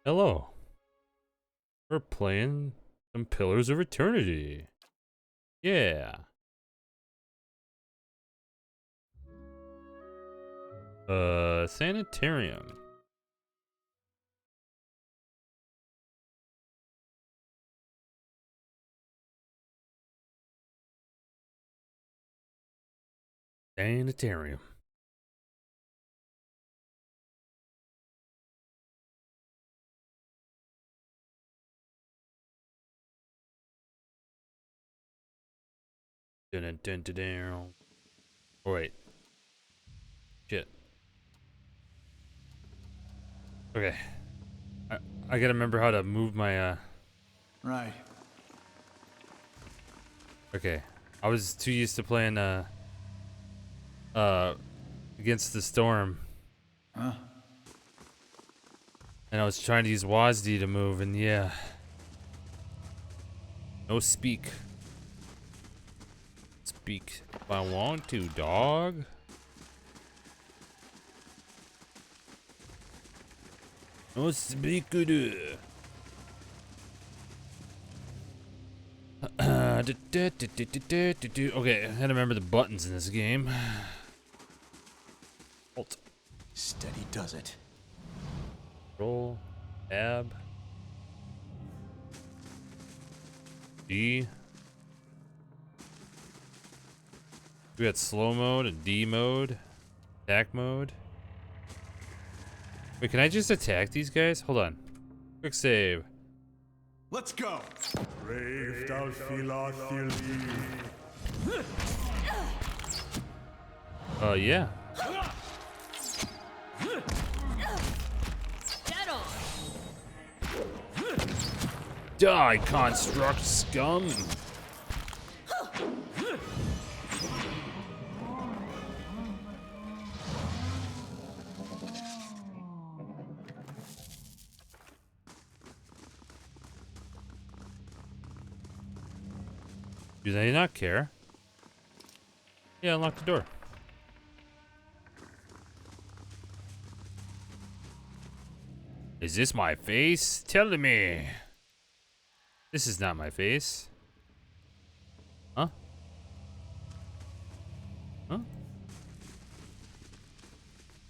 Hello. We're playing some Pillars of Eternity. Yeah. Sanitarium. Sanitarium. Dun dun dun dun dun. Oh, wait. Shit. Okay. I gotta remember how to move my, Right. Okay. I was too used to playing, against the storm. Huh? And I was trying to use WASD to move, and yeah. No speak. Speak if I want to, dog. No speak good. Okay, I gotta remember the buttons in this game. Alt, Steady does it. Control, Tab, D. We got slow mode and D mode, attack mode. Wait, can I just attack these guys? Hold on. Quick save. Let's go. Brave thou Yeah. Dead on. Die, construct scum. Do they not care? Yeah, unlock the door. Is this my face? Tell me. This is not my face. Huh? Huh?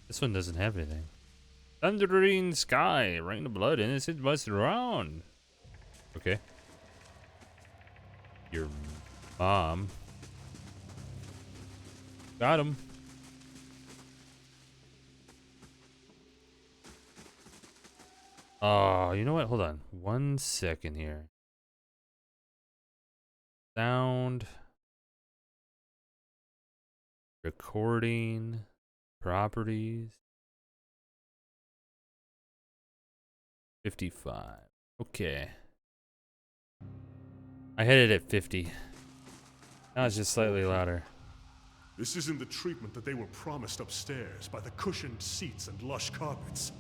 This one doesn't have anything. Thundering sky, rain of blood, innocent must drown. Okay. Your mom. Got him. Oh, you know what? Hold on. 1 second here. Sound. Recording. Properties. 55. Okay. I had it at 50. Now it's just slightly louder. This isn't the treatment that they were promised upstairs by the cushioned seats and lush carpets.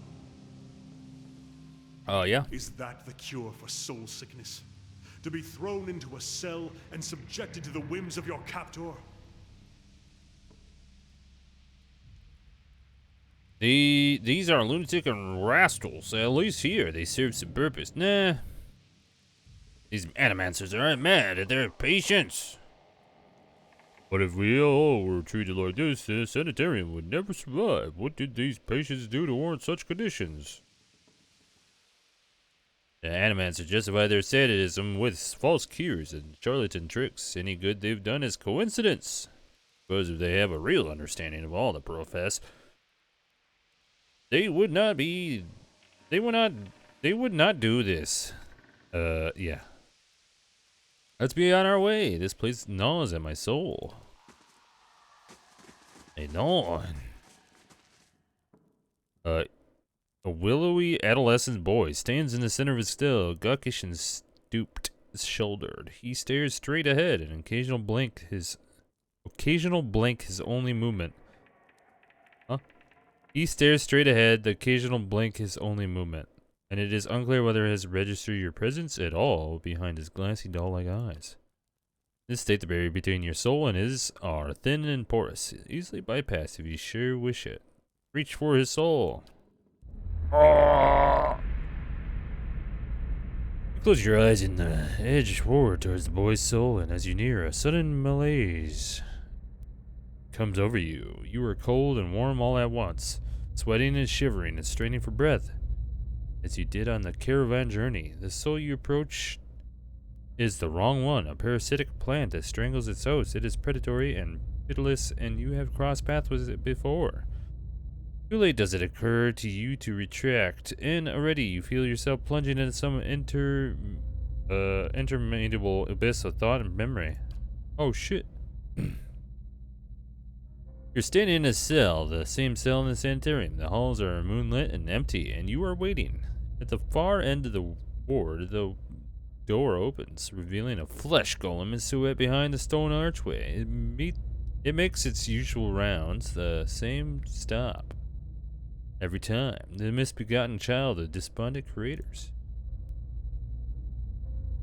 Oh, yeah? Is that the cure for soul sickness? To be thrown into a cell and subjected to the whims of your captor? These are lunatic and rascals. At least here they serve some purpose. Nah. These animancers aren't mad at their patients. But if we all were treated like this, the sanitarium would never survive. What did these patients do to warrant such conditions? The animancers justify their sadism with false cures and charlatan tricks. Any good they've done is coincidence. Suppose if they have a real understanding of all the profess, they would not do this. Yeah. Let's be on our way. This place gnaws at my soul. A gnaw. A willowy adolescent boy stands in the center of his still, guckish and stooped shouldered. He stares straight ahead, and occasional blink his only movement. Huh? He stares straight ahead, the occasional blink his only movement. And it is unclear whether he has registered your presence at all behind his glassy doll-like eyes. In this state, the barrier between your soul and his are thin and porous, easily bypassed if you sure wish it. Reach for his soul. Oh! Close your eyes and edge forward towards the boy's soul, and as you near, a sudden malaise comes over you. You are cold and warm all at once, sweating and shivering and straining for breath, as you did on the caravan journey. The soul you approach is the wrong one, a parasitic plant that strangles its host. It is predatory and pitiless, and you have crossed paths with it before. Too late does it occur to you to retract, and already you feel yourself plunging into some interminable abyss of thought and memory. Oh shit. You're standing in a cell, the same cell in the sanitarium. The halls are moonlit and empty, and you are waiting. At the far end of the ward, the door opens, revealing a flesh golem in silhouette behind the stone archway. It makes its usual rounds, the same stop every time. The misbegotten child of despondent creators.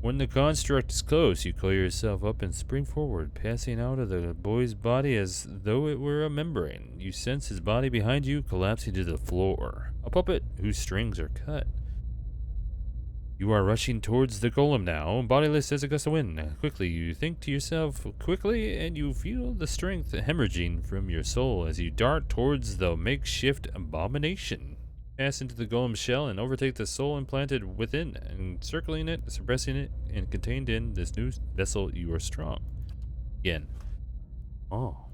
When the construct is close, you coil yourself up and spring forward, passing out of the boy's body as though it were a membrane. You sense his body behind you collapsing to the floor, a puppet whose strings are cut. You are rushing towards the golem now, bodiless as a gust of wind. Quickly, you think to yourself, quickly, and you feel the strength hemorrhaging from your soul as you dart towards the makeshift abomination. Pass into the golem's shell and overtake the soul implanted within, encircling it, suppressing it, and contained in this new vessel. You are strong. Again. Oh.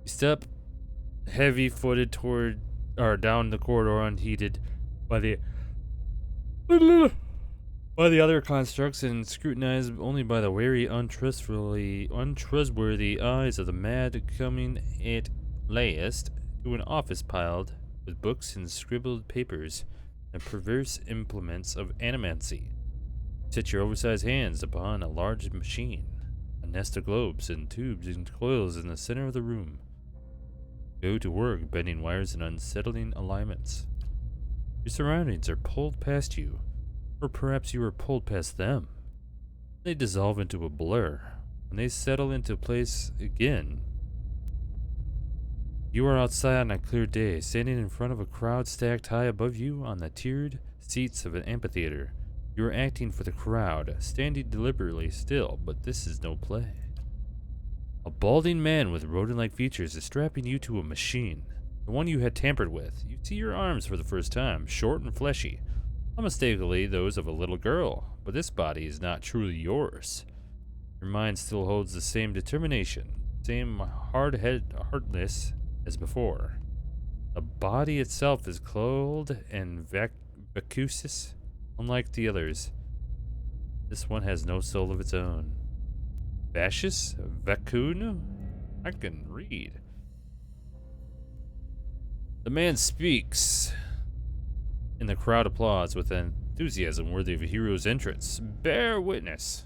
You step heavy-footed toward, or down the corridor unheeded by the other constructs and scrutinized only by the wary, untrustworthy eyes of the mad, coming at last to an office piled with books and scribbled papers and perverse implements of animancy. Set your oversized hands upon a large machine, a nest of globes and tubes and coils in the center of the room. Go to work, bending wires and unsettling alignments. Your surroundings are pulled past you, or perhaps you are pulled past them. They dissolve into a blur. When they settle into place again, you are outside on a clear day, standing in front of a crowd stacked high above you on the tiered seats of an amphitheater. You are acting for the crowd, standing deliberately still, but this is no play. A balding man with rodent-like features is strapping you to a machine, the one you had tampered with. You see your arms for the first time, short and fleshy, unmistakably those of a little girl, but this body is not truly yours. Your mind still holds the same determination, same hardness as before. The body itself is clothed and vacuous, unlike the others. This one has no soul of its own. Vacuous? Vacuum? I can read. The man speaks, and the crowd applauds with enthusiasm worthy of a hero's entrance. Bear witness.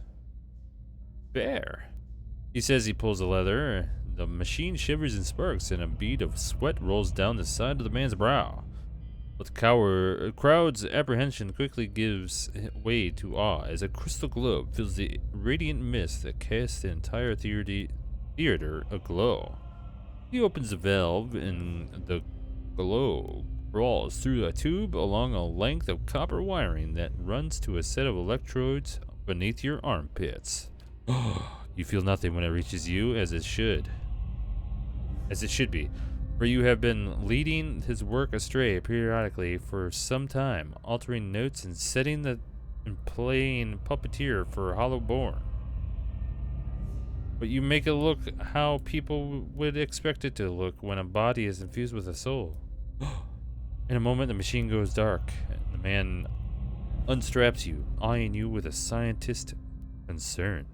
Bear. He says he pulls the leather. The machine shivers and sparks, and a bead of sweat rolls down the side of the man's brow. But the crowd's apprehension quickly gives way to awe as a crystal globe fills the radiant mist that casts the entire theater aglow. He opens the valve, and the glow crawls through a tube along a length of copper wiring that runs to a set of electrodes beneath your armpits. You feel nothing when it reaches you, as it should be, for you have been leading his work astray periodically for some time, altering notes and playing puppeteer for Hollowborn. But you make it look how people would expect it to look when a body is infused with a soul. In a moment, the machine goes dark, and the man unstraps you, eyeing you with a scientist concern.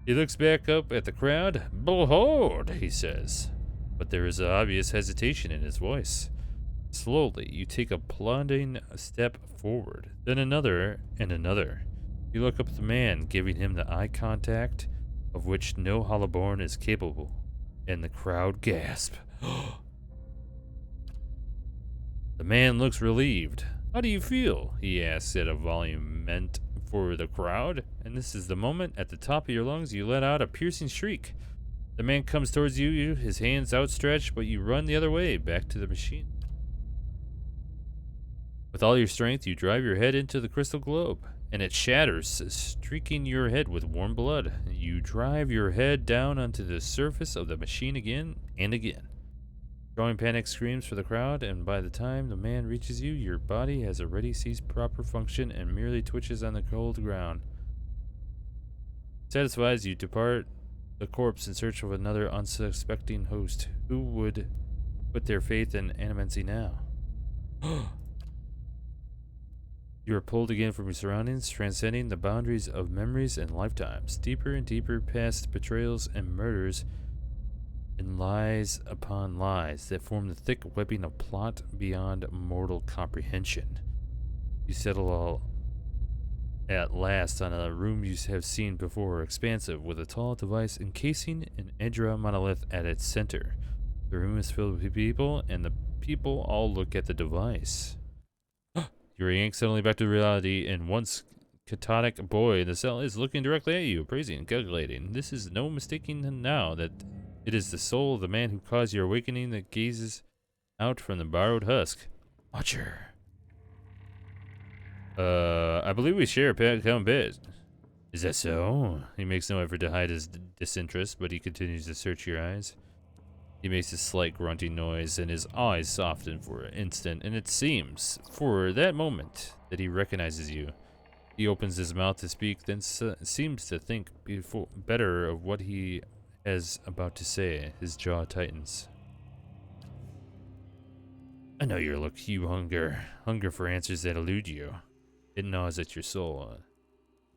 He looks back up at the crowd. Behold, he says, but there is obvious hesitation in his voice. Slowly, you take a plodding step forward, then another and another. You look up at the man, giving him the eye contact of which no Hollowborn is capable, and the crowd gasp. The man looks relieved. How do you feel? He asks at a volume meant for the crowd, and this is the moment at the top of your lungs you let out a piercing shriek. The man comes towards you, his hands outstretched, but you run the other way, back to the machine. With all your strength, you drive your head into the crystal globe, and it shatters, streaking your head with warm blood. You drive your head down onto the surface of the machine again and again, drawing panic screams for the crowd, and by the time the man reaches you, your body has already ceased proper function and merely twitches on the cold ground. Satisfied, you depart the corpse in search of another unsuspecting host. Who would put their faith in animancy now? You are pulled again from your surroundings, transcending the boundaries of memories and lifetimes, deeper and deeper past betrayals and murders, and lies upon lies that form the thick webbing of plot beyond mortal comprehension. You settle all at last on a room you have seen before, expansive, with a tall device encasing an Edra monolith at its center. The room is filled with people, and the people all look at the device. You are yanked suddenly back to reality, and once catatonic boy in the cell is looking directly at you, appraising and calculating. This is no mistaking now that it is the soul of the man who caused your awakening that gazes out from the borrowed husk. Watcher. I believe we share a common bit. Is that so? He makes no effort to hide his disinterest, but he continues to search your eyes. He makes a slight grunting noise, and his eyes soften for an instant, and it seems, for that moment, that he recognizes you. He opens his mouth to speak, then seems to think better of what he is about to say. His jaw tightens. I know your look, you hunger for answers that elude you. It gnaws at your soul.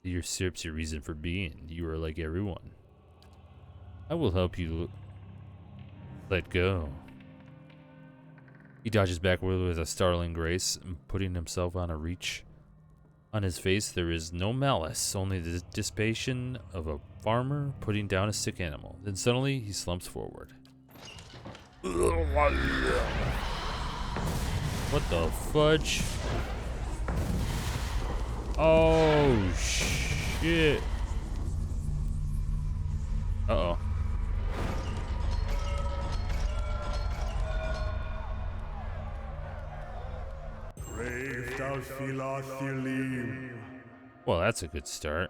It usurps your reason for being. You are like everyone. I will help you let go. He dodges backward with a startling grace, putting himself on a reach. On his face there is no malice, only the dissipation of a farmer putting down a sick animal. Then suddenly he slumps forward. What the fudge? Oh shit. Uh-oh. Well, that's a good start.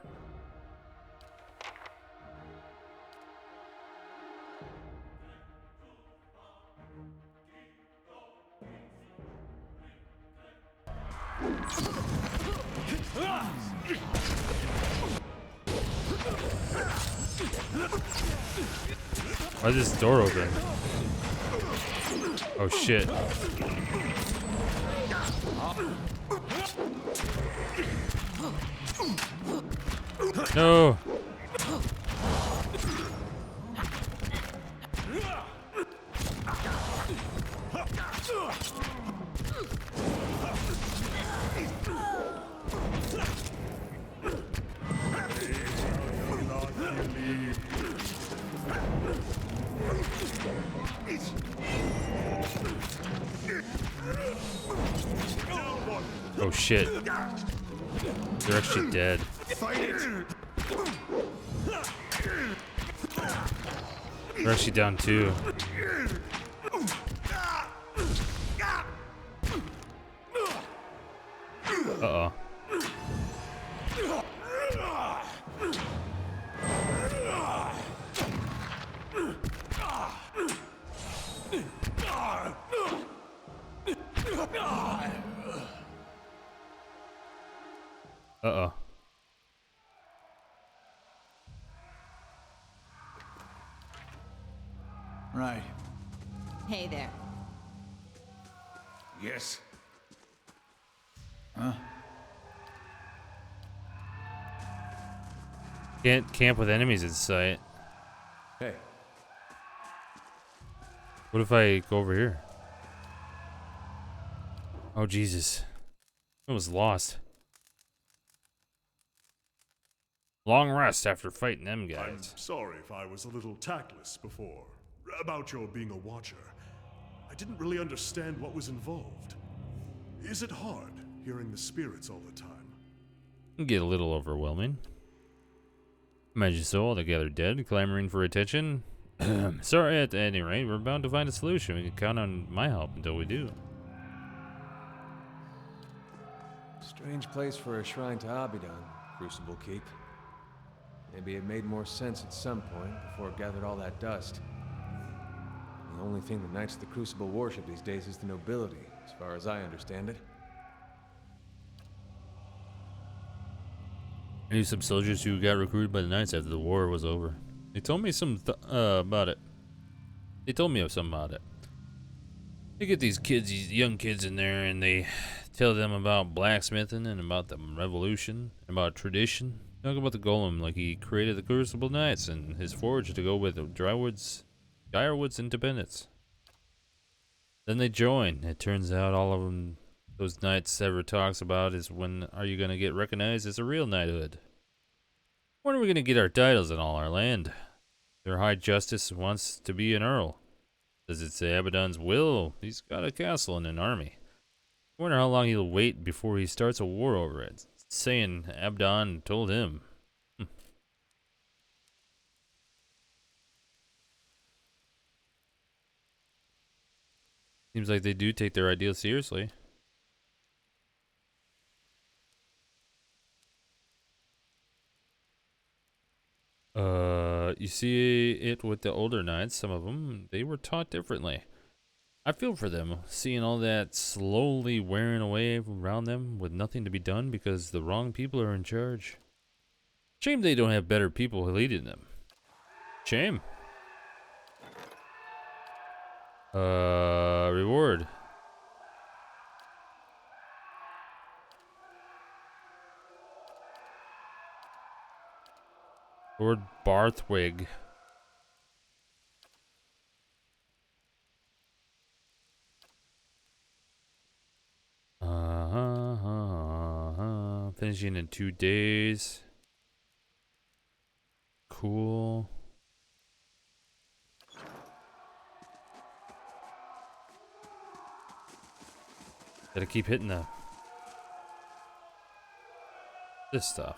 Why is this door open? Oh shit. No. Oh shit. They're actually dead. They're actually down too. Uh-oh. Uh-oh. Right. Hey there. Yes. Huh? Can't camp with enemies in sight. Hey. What if I go over here? Oh, Jesus. I was lost. Long rest after fighting them guys. I'm sorry if I was a little tactless before. About your being a watcher. I didn't really understand what was involved. Is it hard hearing the spirits all the time? It can get a little overwhelming. Imagine so, all together dead, clamoring for attention. Sorry, at any rate, we're bound to find a solution. We can count on my help until we do. Strange place for a shrine to Abidan, Crucible Keep. Maybe it made more sense at some point before it gathered all that dust. The only thing the Knights of the Crucible worship these days is the nobility, as far as I understand it. I knew some soldiers who got recruited by the Knights after the war was over. They told me about it. They told me of something about it. They get these kids, these young kids in there, and they tell them about blacksmithing and about the revolution, and about tradition. Talk about the golem like he created the Crucible Knights and his forge to go with Gyrewood's independence. Then they join. It turns out all of them, those knights ever talks about is when are you going to get recognized as a real knighthood? When are we going to get our titles and all our land? Their High Justice wants to be an earl. Does it say Abaddon's will? He's got a castle and an army. I wonder how long he'll wait before he starts a war over it. It's saying Abaddon told him. Seems like they do take their ideals seriously. You see it with the older knights, some of them, they were taught differently. I feel for them, seeing all that slowly wearing away around them with nothing to be done because the wrong people are in charge. Shame they don't have better people leading them. Shame. Reward. Lord Barthwig. Finishing in 2 days. Cool. Gotta keep hitting this stuff.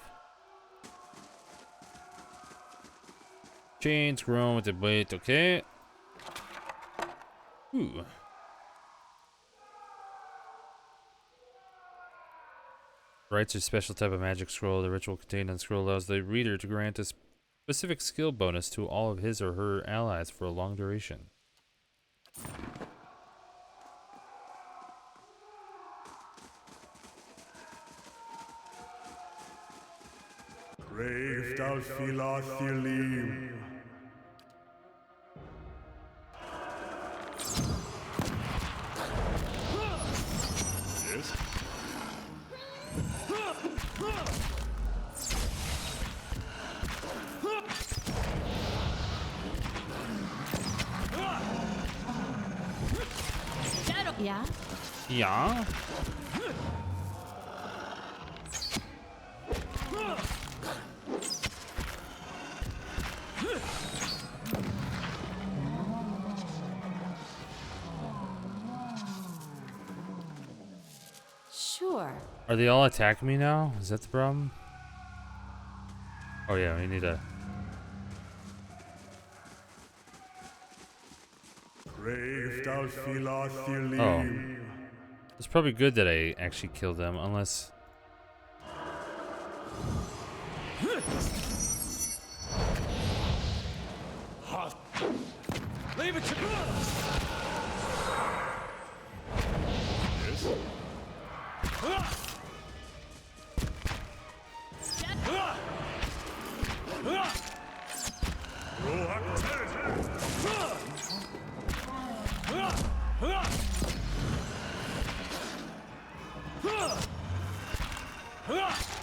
Chains grown with the blade, okay. Ooh. Writes a special type of magic scroll. The ritual contained in the scroll allows the reader to grant a specific skill bonus to all of his or her allies for a long duration. Brave Dalfila Thilim. Yes? Yeah? Yeah? Sure. Are they all attacking me now? Is that the problem? Oh yeah, we need a... Brave Dalfila Thilim. Oh. It's probably good that I actually killed them, unless... Leave it to me!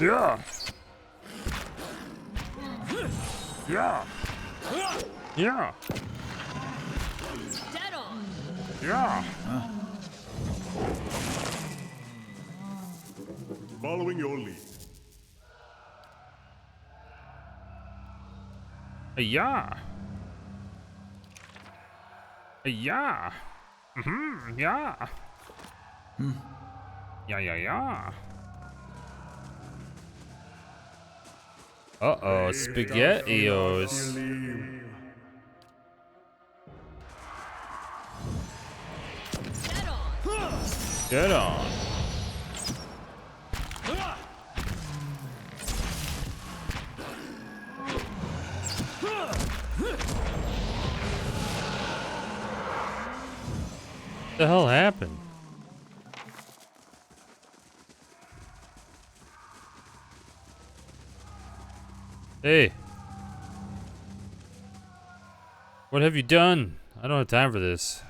Yes? Yeah! Yeah! Yeah! Dead on. Yeah! Following your lead. Yeah! Yeah! Mm-hmm, yeah! Yeah. Uh-oh, SpaghettiOs. Thilim. Dead on. Get on. the hell happened? Hey. What have you done? I don't have time for this.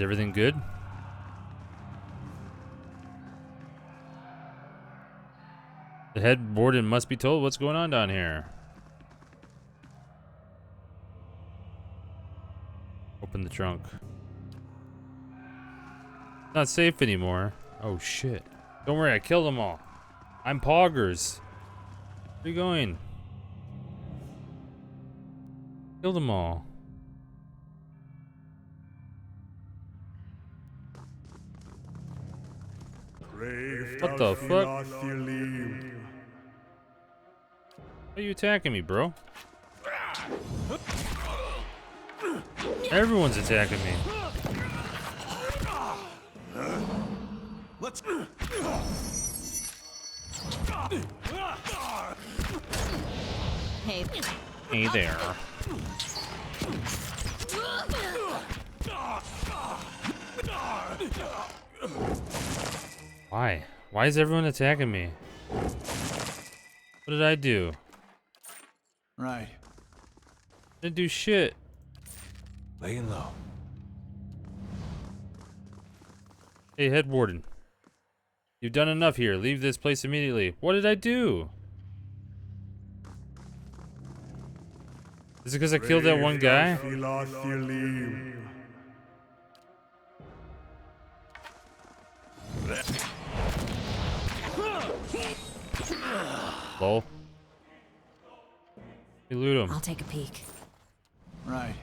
Is everything good? The head warden must be told what's going on down here. Open the trunk. Not safe anymore. Oh shit. Don't worry, I killed them all. I'm Poggers. Where are you going? Killed them all. What the fuck? Why are you attacking me, bro? Everyone's attacking me. Let's Hey. Hey there. Why? Why is everyone attacking me? What did I do? right. Didn't do shit. Laying low. Hey, head warden. You've done enough here. Leave this place immediately. What did I do? Is it because I killed that one guy? Lol. You loot him. I'll take a peek. Right.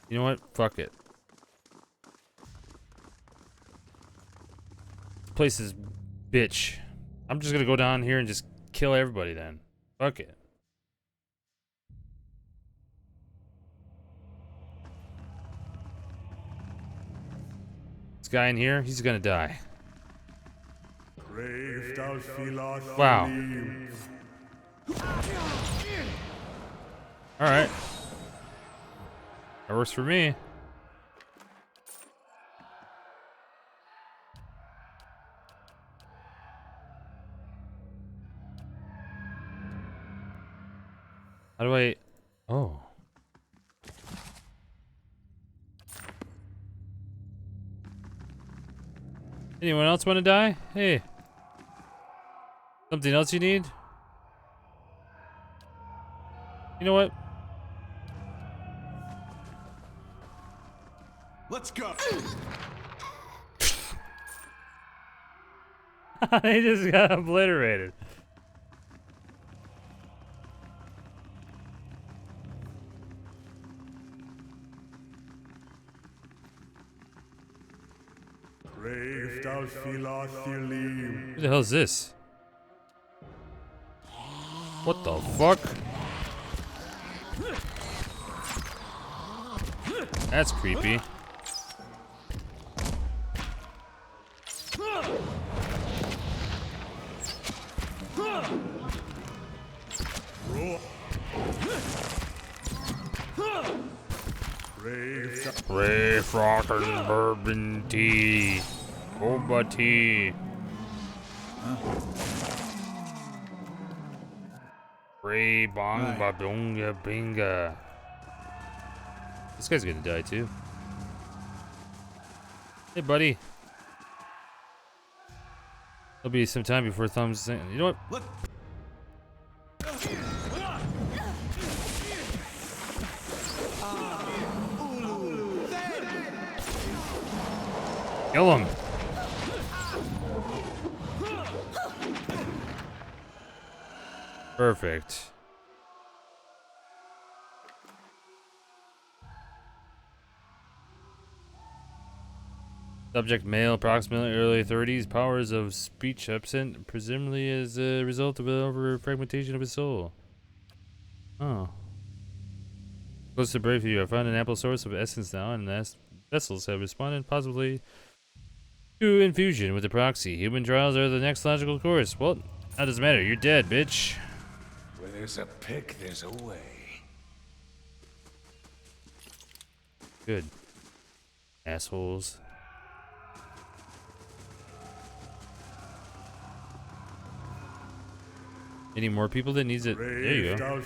You know what? Fuck it. This place is bitch. I'm just gonna go down here and just kill everybody then. Fuck it. This guy in here, he's gonna die. Wow. Alright. That works for me. How do I... Oh. Anyone else want to die? Hey. Something else you need? You know what? Let's go. They just got obliterated. Who the hell is this? What the fuck? That's creepy. Ray Frocken Bourbon Tea. Boba Tea. Ray Bong Babunga Binga. This guy's gonna die too. Hey, buddy. There'll be some time before thumbs. You know what? Kill him. Perfect. Subject male, approximately early 30s, powers of speech absent, presumably as a result of an over fragmentation of his soul. Oh. Close to Braveview, I found an ample source of essence now, and vessels have responded possibly to infusion with the proxy. Human trials are the next logical course. Well, that doesn't matter. You're dead, bitch. Where there's a pick, there's a way. Good. Assholes. Any more people that needs it? There you go.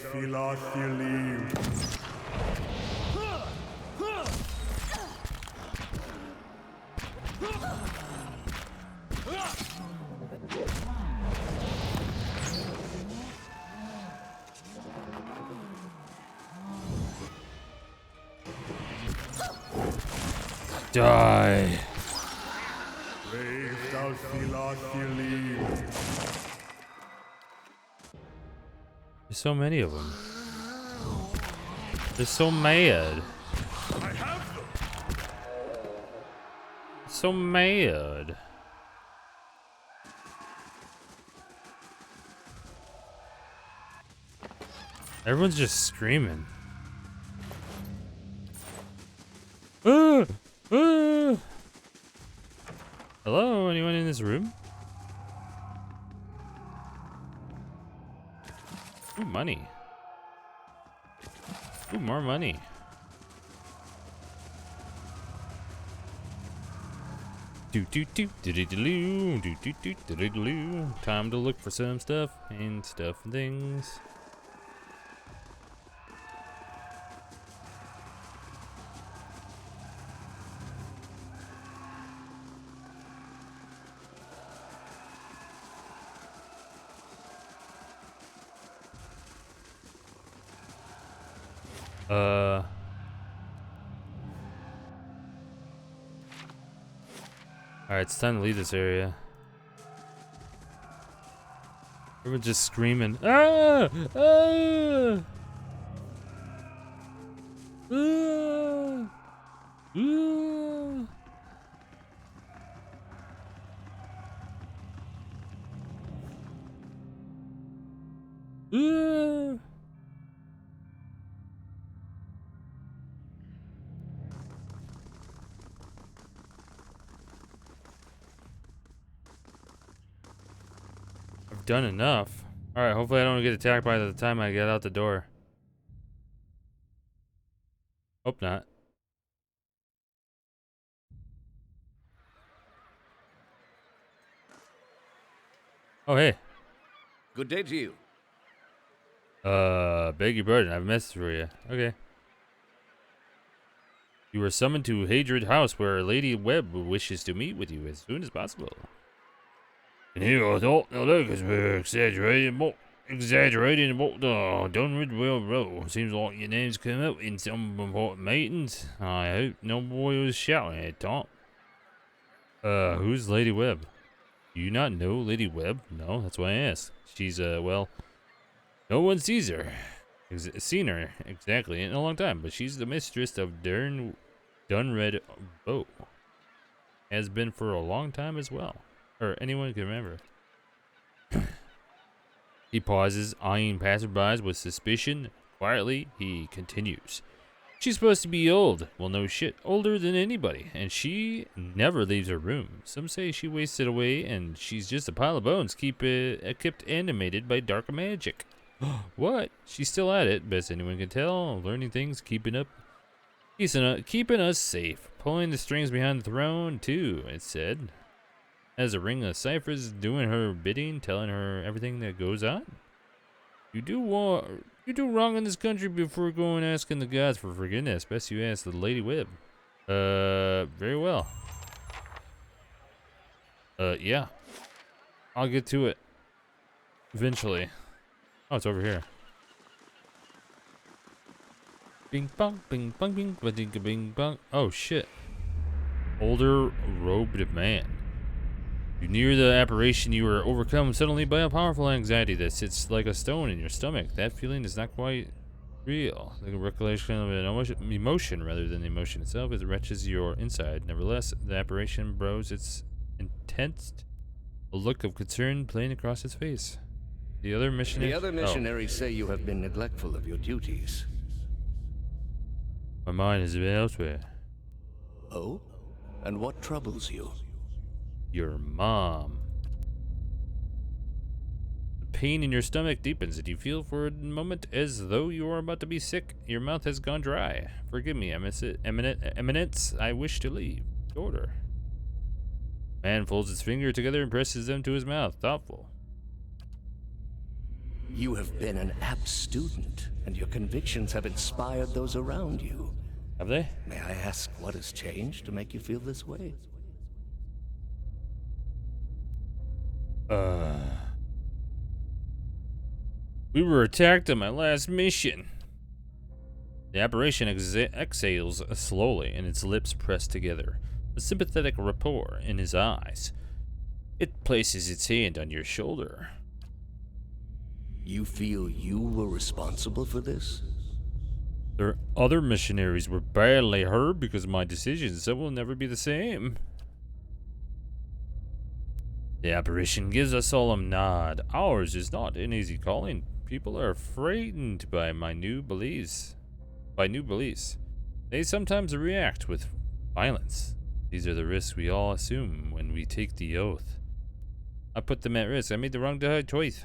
Die. There's so many of them. They're so mad. So mad. Everyone's just screaming. Ah! Ah! Hello, anyone in this room? Ooh, money. Ooh, more money. Do do do do do do do do do do do. Time to look for some stuff and things. Alright, it's time to leave this area. Everyone's just screaming. Ah! Ah! Ah! Ah! Ah! I've done enough. Alright, hopefully I don't get attacked by the time I get out the door. Hope not. Oh, hey. Good day to you. Beg your pardon. I have a message for you. Okay. You were summoned to Hadrid House, where Lady Webb wishes to meet with you as soon as possible. And here I thought, now look, as we're exaggerating about the Dunrid Railroad. Seems like your name's come up in some important meetings. I hope no boy was shouting at top. Who's Lady Webb? Do you not know Lady Webb? No, that's why I asked. She's, well, no one sees her. Seen her, exactly, in a long time, but she's the mistress of Dunred Bow. Has been for a long time as well. Or anyone can remember. He pauses, eyeing passerbys with suspicion. Quietly, he continues. She's supposed to be old. Well, no shit. Older than anybody. And she never leaves her room. Some say she wasted away and she's just a pile of bones kept animated by dark magic. What? She's still at it, best anyone can tell. Learning things, keeping us safe. Pulling the strings behind the throne, too, it said. As a ring of ciphers doing her bidding, telling her everything that goes on. You do wrong in this country before going asking the gods for forgiveness. Best you ask the Lady Webb. Very well. Yeah. I'll get to it. Eventually. Oh, it's over here. Bing bong, bing bong, bing bing bing bong. Oh shit. older robed man. You near the apparition, you are overcome suddenly by a powerful anxiety that sits like a stone in your stomach. That feeling is not quite real. The recollection of an emotion rather than the emotion itself. It wrenches your inside. Nevertheless, the apparition borrows its intense a look of concern playing across its face. The other missionaries say you have been neglectful of your duties. My mind has been elsewhere. Oh? And what troubles you? Your mom. The pain in your stomach deepens and you feel for a moment as though you are about to be sick. Your mouth has gone dry. Forgive me, Eminence. I wish to leave. Order. Man folds his finger together and presses them to his mouth. Thoughtful. You have been an apt student, and your convictions have inspired those around you. Have they? May I ask what has changed to make you feel this way? We were attacked on my last mission. The apparition exhales slowly, and its lips press together. A sympathetic rapport in his eyes. It places its hand on your shoulder. You feel you were responsible for this? Their other missionaries were badly hurt because of my decisions. That will never be the same. The apparition gives a solemn nod. Ours is not an easy calling. People are frightened by my new beliefs. They sometimes react with violence. These are the risks we all assume when we take the oath. I put them at risk. I made the wrong choice.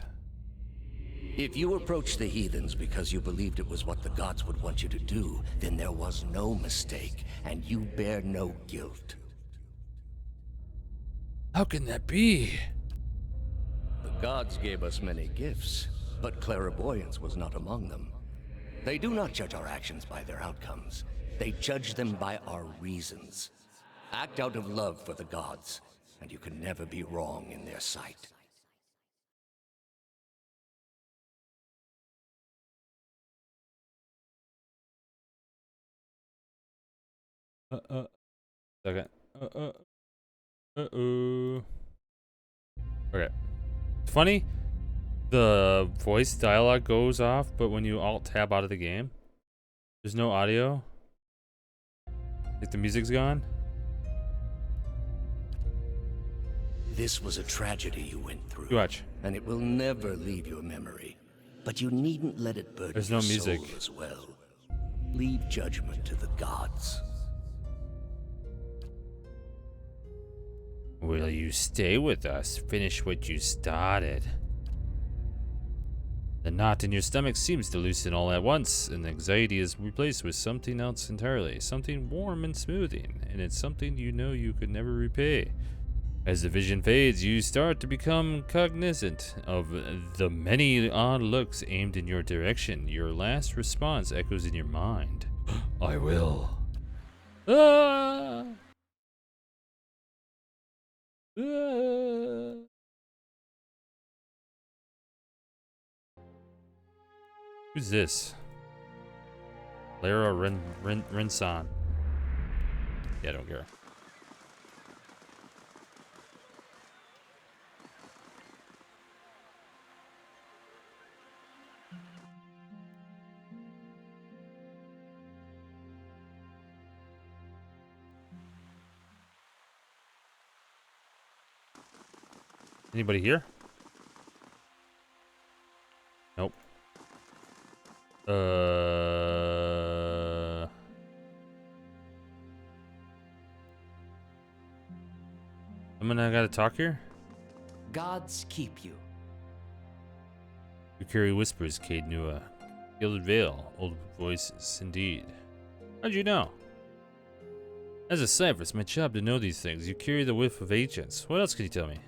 If you approached the heathens because you believed it was what the gods would want you to do, then there was no mistake, and you bear no guilt. How can that be? The gods gave us many gifts, but clairvoyance was not among them. They do not judge our actions by their outcomes. They judge them by our reasons. Act out of love for the gods, and you can never be wrong in their sight. Second. Okay. It's funny. The voice dialogue goes off, but when you alt tab out of the game, there's no audio. Like the music's gone. This was a tragedy you went through. You watch. And it will never leave your memory. But you needn't let it burden There's no your music. soul as well. Leave judgment to the gods. Will you stay with us? Finish what you started. The knot in your stomach seems to loosen all at once, and anxiety is replaced with something else entirely. Something warm and smoothing, and it's something you know you could never repay. As the vision fades, you start to become cognizant of the many odd looks aimed in your direction. Your last response echoes in your mind. I will. Ah! Ah! Who's this? Lara Rinsan. Yeah, I don't care. Anybody here? Nope. Someone I gotta talk here? Gods keep you. Yukari whispers, Cade Nua. Gilded Veil, old voices, indeed. How'd you know? As a cipher, it's my job to know these things. You carry the whiff of agents. What else can you tell me?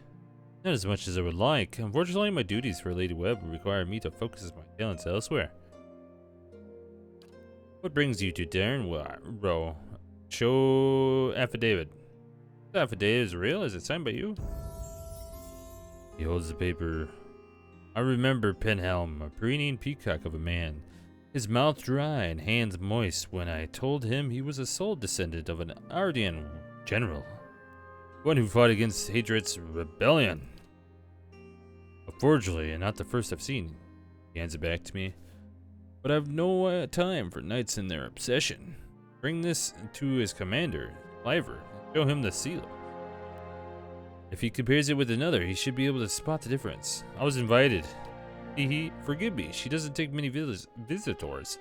Not as much as I would like. Unfortunately, my duties for Lady Webb require me to focus my talents elsewhere. What brings you to Darren Show affidavit. The affidavit is real? Is it signed by you? He holds the paper. I remember Penhelm, a preening peacock of a man. His mouth dry and hands moist when I told him he was a sole descendant of an Ardian general. One who fought against Hadrian's rebellion. Unfortunately, and not the first I've seen. He hands it back to me. But I've no time for knights and their obsession. Bring this to his commander, Cliver, and show him the seal. If he compares it with another, he should be able to spot the difference. I was invited. Forgive me, she doesn't take many visitors,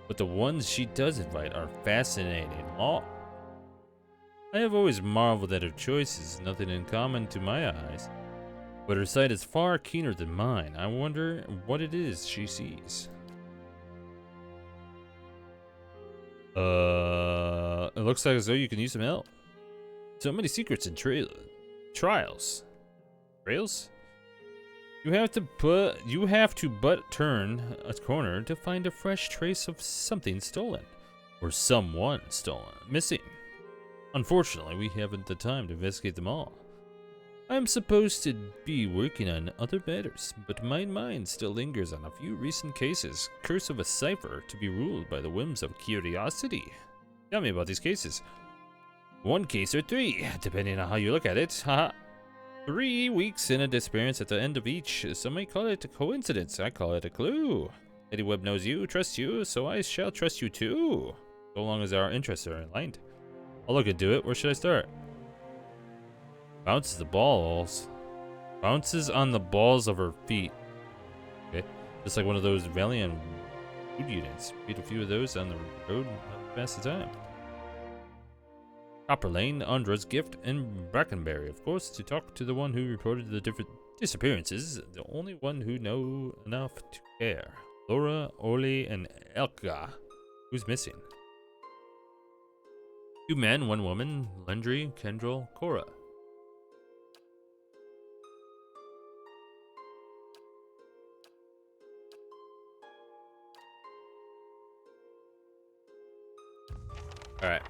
but the ones she does invite are fascinating. I have always marveled at her choices, nothing in common to my eyes. But her sight is far keener than mine. I wonder what it is she sees. It looks like as though you can use some help. So many secrets and trials. Trails? You have to but turn a corner to find a fresh trace of something stolen. Or someone stolen. Missing. Unfortunately, we haven't the time to investigate them all. I'm supposed to be working on other matters, but my mind still lingers on a few recent cases. Curse of a cipher to be ruled by the whims of curiosity. Tell me about these cases. One case or three, depending on how you look at it. Haha. 3 weeks in a disappearance at the end of each. Some may call it a coincidence. I call it a clue. Lady Webb knows you, trusts you, so I shall trust you too. So long as our interests are aligned. I'll look into it. Where should I start? Bounces the balls. Bounces on the balls of her feet. Okay. Just like one of those Valiant food units. Beat a few of those on the road and pass the time. Copper Lane, Andra's gift, and Brackenberry, of course, to talk to the one who reported the different disappearances. The only one who know enough to care. Laura, Oli, and Elka. Who's missing? 2 men, 1 woman. Lendry, Kendrell, Cora. Alright.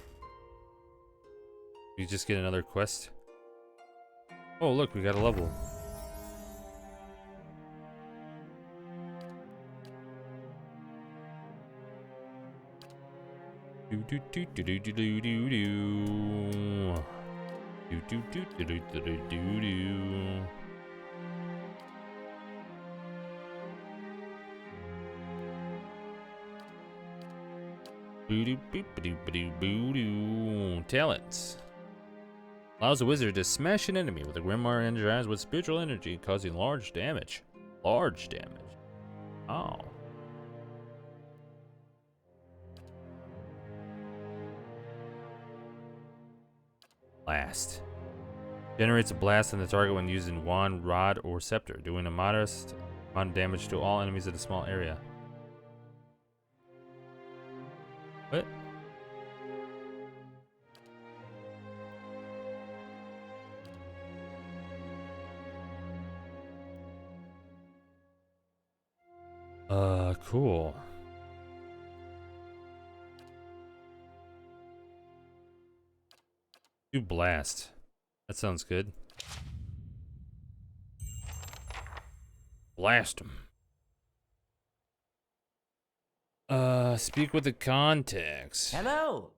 We just get another quest. Oh, look, we got a level. Do do do do do do do do do. Do do do do do do do do. Talents. Allows a wizard to smash an enemy with a grimoire energized with spiritual energy, causing large damage. Large damage. Oh. Blast. Generates a blast on the target when using wand, rod, or scepter, doing a modest amount of damage to all enemies in a small area. What? Cool. Do blast. That sounds good. Blast him. Speak with the contacts. Hello.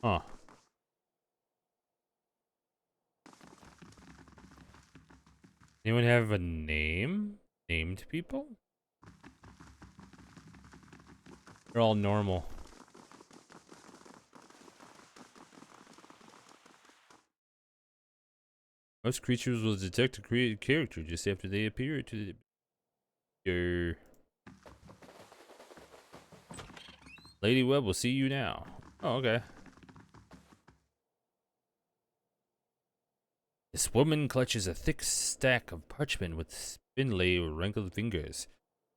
Huh. Anyone have a name? Named people? They're all normal. Most creatures will detect a created character just after they appear to the... Lady Webb will see you now. Oh, okay. This woman clutches a thick stack of parchment with spindly, wrinkled fingers.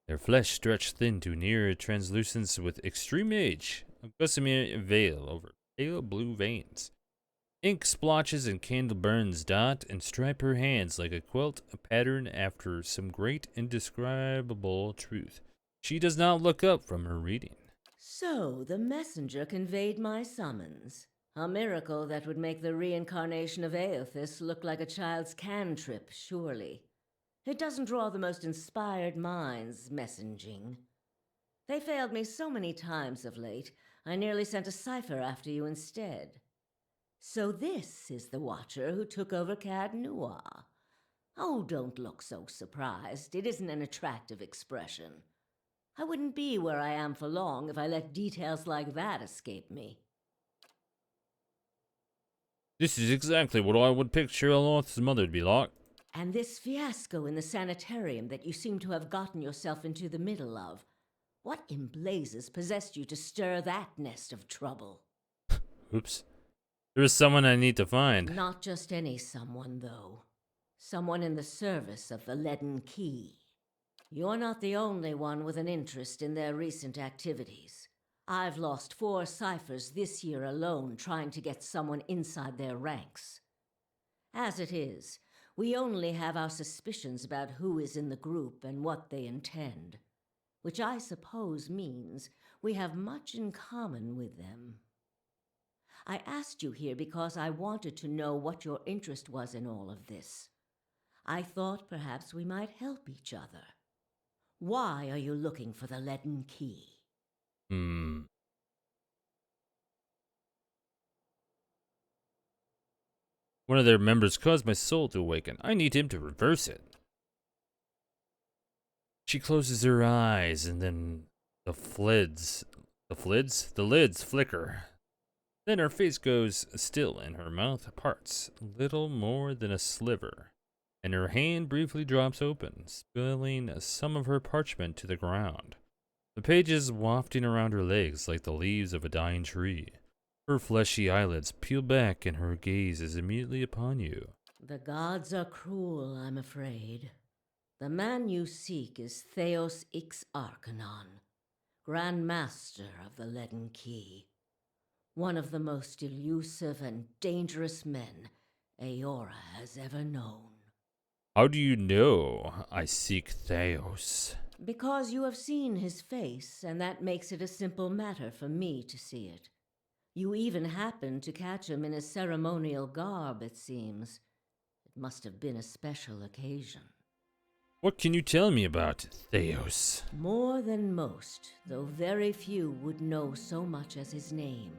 Their flesh stretched thin to near translucence with extreme age. A gossamer veil over pale blue veins. Ink splotches and candle burns dot and stripe her hands like a quilt, a pattern after some great indescribable truth. She does not look up from her reading. So the messenger conveyed my summons. A miracle that would make the reincarnation of Aothis look like a child's cantrip, surely. It doesn't draw the most inspired minds, messaging. They failed me so many times of late, I nearly sent a cipher after you instead. So this is the Watcher who took over Cad Noir. Oh, don't look so surprised. It isn't an attractive expression. I wouldn't be where I am for long if I let details like that escape me. This is exactly what I would picture Aloth's mother to be like. And this fiasco in the sanitarium that you seem to have gotten yourself into the middle of. What in blazes possessed you to stir that nest of trouble? Oops. There is someone I need to find. Not just any someone, though. Someone in the service of the Leaden Key. You're not the only one with an interest in their recent activities. I've lost 4 ciphers this year alone trying to get someone inside their ranks. As it is, we only have our suspicions about who is in the group and what they intend, which I suppose means we have much in common with them. I asked you here because I wanted to know what your interest was in all of this. I thought perhaps we might help each other. Why are you looking for the Leaden Key? One of their members caused my soul to awaken. I need him to reverse it. She closes her eyes and then the lids flicker. Then her face goes still and her mouth parts, little more than a sliver, and her hand briefly drops open, spilling some of her parchment to the ground. The pages wafting around her legs like the leaves of a dying tree. Her fleshy eyelids peel back and her gaze is immediately upon you. The gods are cruel, I'm afraid. The man you seek is Theos Ix Arcanon, Grand Master of the Leaden Key. One of the most elusive and dangerous men Aora has ever known. How do you know I seek Theos? Because you have seen his face, and that makes it a simple matter for me to see it. You even happened to catch him in his ceremonial garb, it seems. It must have been a special occasion. What can you tell me about Theos? More than most, though very few would know so much as his name.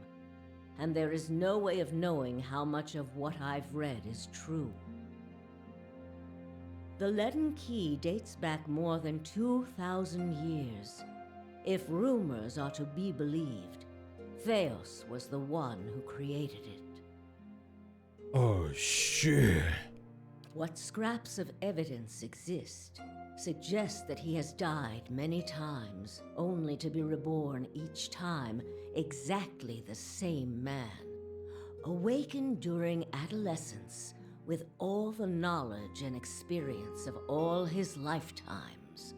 And there is no way of knowing how much of what I've read is true. The Leaden Key dates back more than 2,000 years. If rumors are to be believed, Theos was the one who created it. Oh, shit. What scraps of evidence exist suggest that he has died many times, only to be reborn each time exactly the same man. Awakened during adolescence with all the knowledge and experience of all his lifetimes.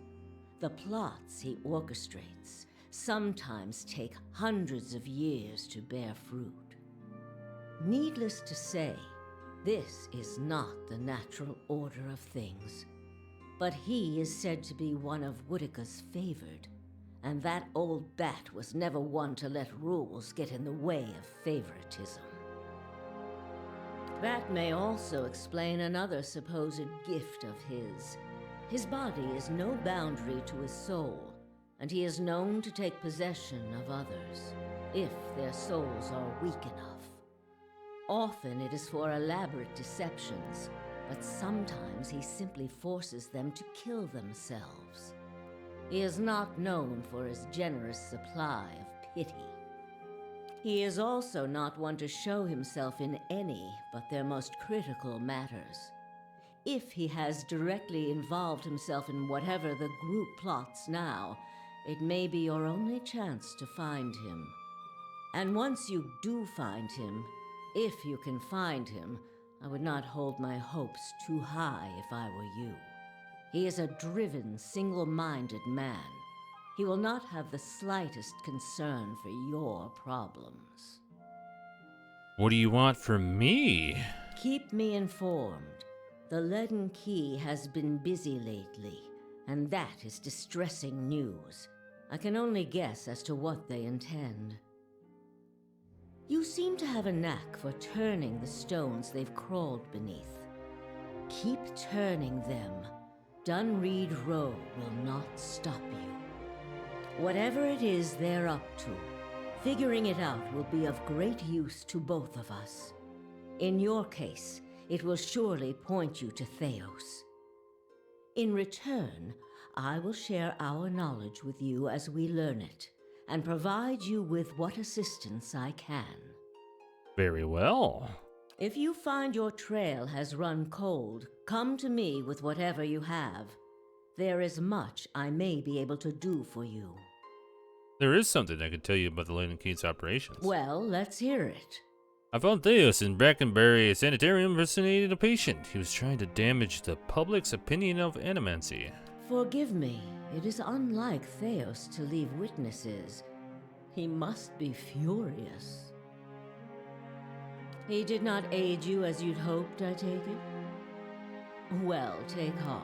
The plots he orchestrates sometimes take hundreds of years to bear fruit. Needless to say, this is not the natural order of things. But he is said to be one of Woodica's favored, and that old bat was never one to let rules get in the way of favoritism. That may also explain another supposed gift of his. His body is no boundary to his soul, and he is known to take possession of others, if their souls are weak enough. Often it is for elaborate deceptions, but sometimes he simply forces them to kill themselves. He is not known for his generous supply of pity. He is also not one to show himself in any but their most critical matters. If he has directly involved himself in whatever the group plots now, it may be your only chance to find him. And once you do find him, if you can find him, I would not hold my hopes too high if I were you. He is a driven, single-minded man. He will not have the slightest concern for your problems. What do you want from me? Keep me informed. The Leaden Key has been busy lately, and that is distressing news. I can only guess as to what they intend. You seem to have a knack for turning the stones they've crawled beneath. Keep turning them. Dunreed Row will not stop you. Whatever it is they're up to, figuring it out will be of great use to both of us. In your case, it will surely point you to Theos. In return, I will share our knowledge with you as we learn it, and provide you with what assistance I can. Very well. If you find your trail has run cold, come to me with whatever you have. There is much I may be able to do for you. There is something I could tell you about the Leaden Key's operations. Well, let's hear it. I found Theos in Brackenbury Sanitarium impersonating a patient. He was trying to damage the public's opinion of animancy. Forgive me, it is unlike Theos to leave witnesses. He must be furious. He did not aid you as you'd hoped, I take it? Well, take heart.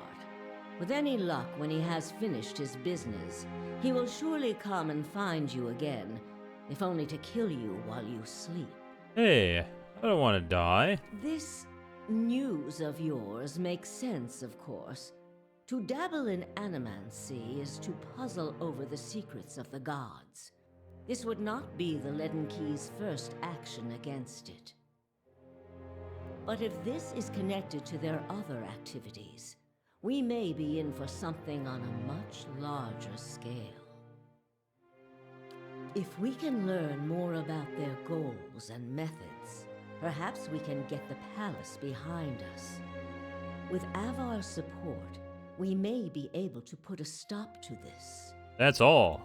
With any luck, when he has finished his business, he will surely come and find you again, if only to kill you while you sleep. Hey, I don't want to die. This news of yours makes sense, of course. To dabble in animancy is to puzzle over the secrets of the gods. This would not be the Leaden Key's first action against it. But if this is connected to their other activities, we may be in for something on a much larger scale. If we can learn more about their goals and methods, perhaps we can get the palace behind us. With Avar's support, we may be able to put a stop to this. That's all.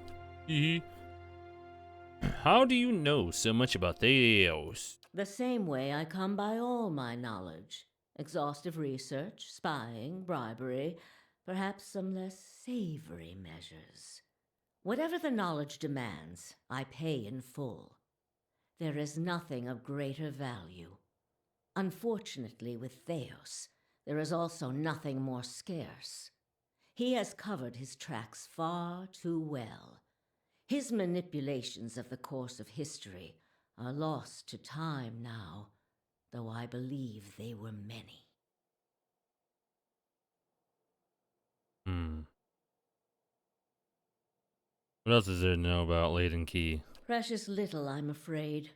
How do you know so much about Theos? The same way I come by all my knowledge. Exhaustive research, spying, bribery, perhaps some less savory measures. Whatever the knowledge demands, I pay in full. There is nothing of greater value. Unfortunately, with Theos, there is also nothing more scarce. He has covered his tracks far too well. His manipulations of the course of history are lost to time now, though I believe they were many. What else is there to know about Leaden Key? Precious little, I'm afraid.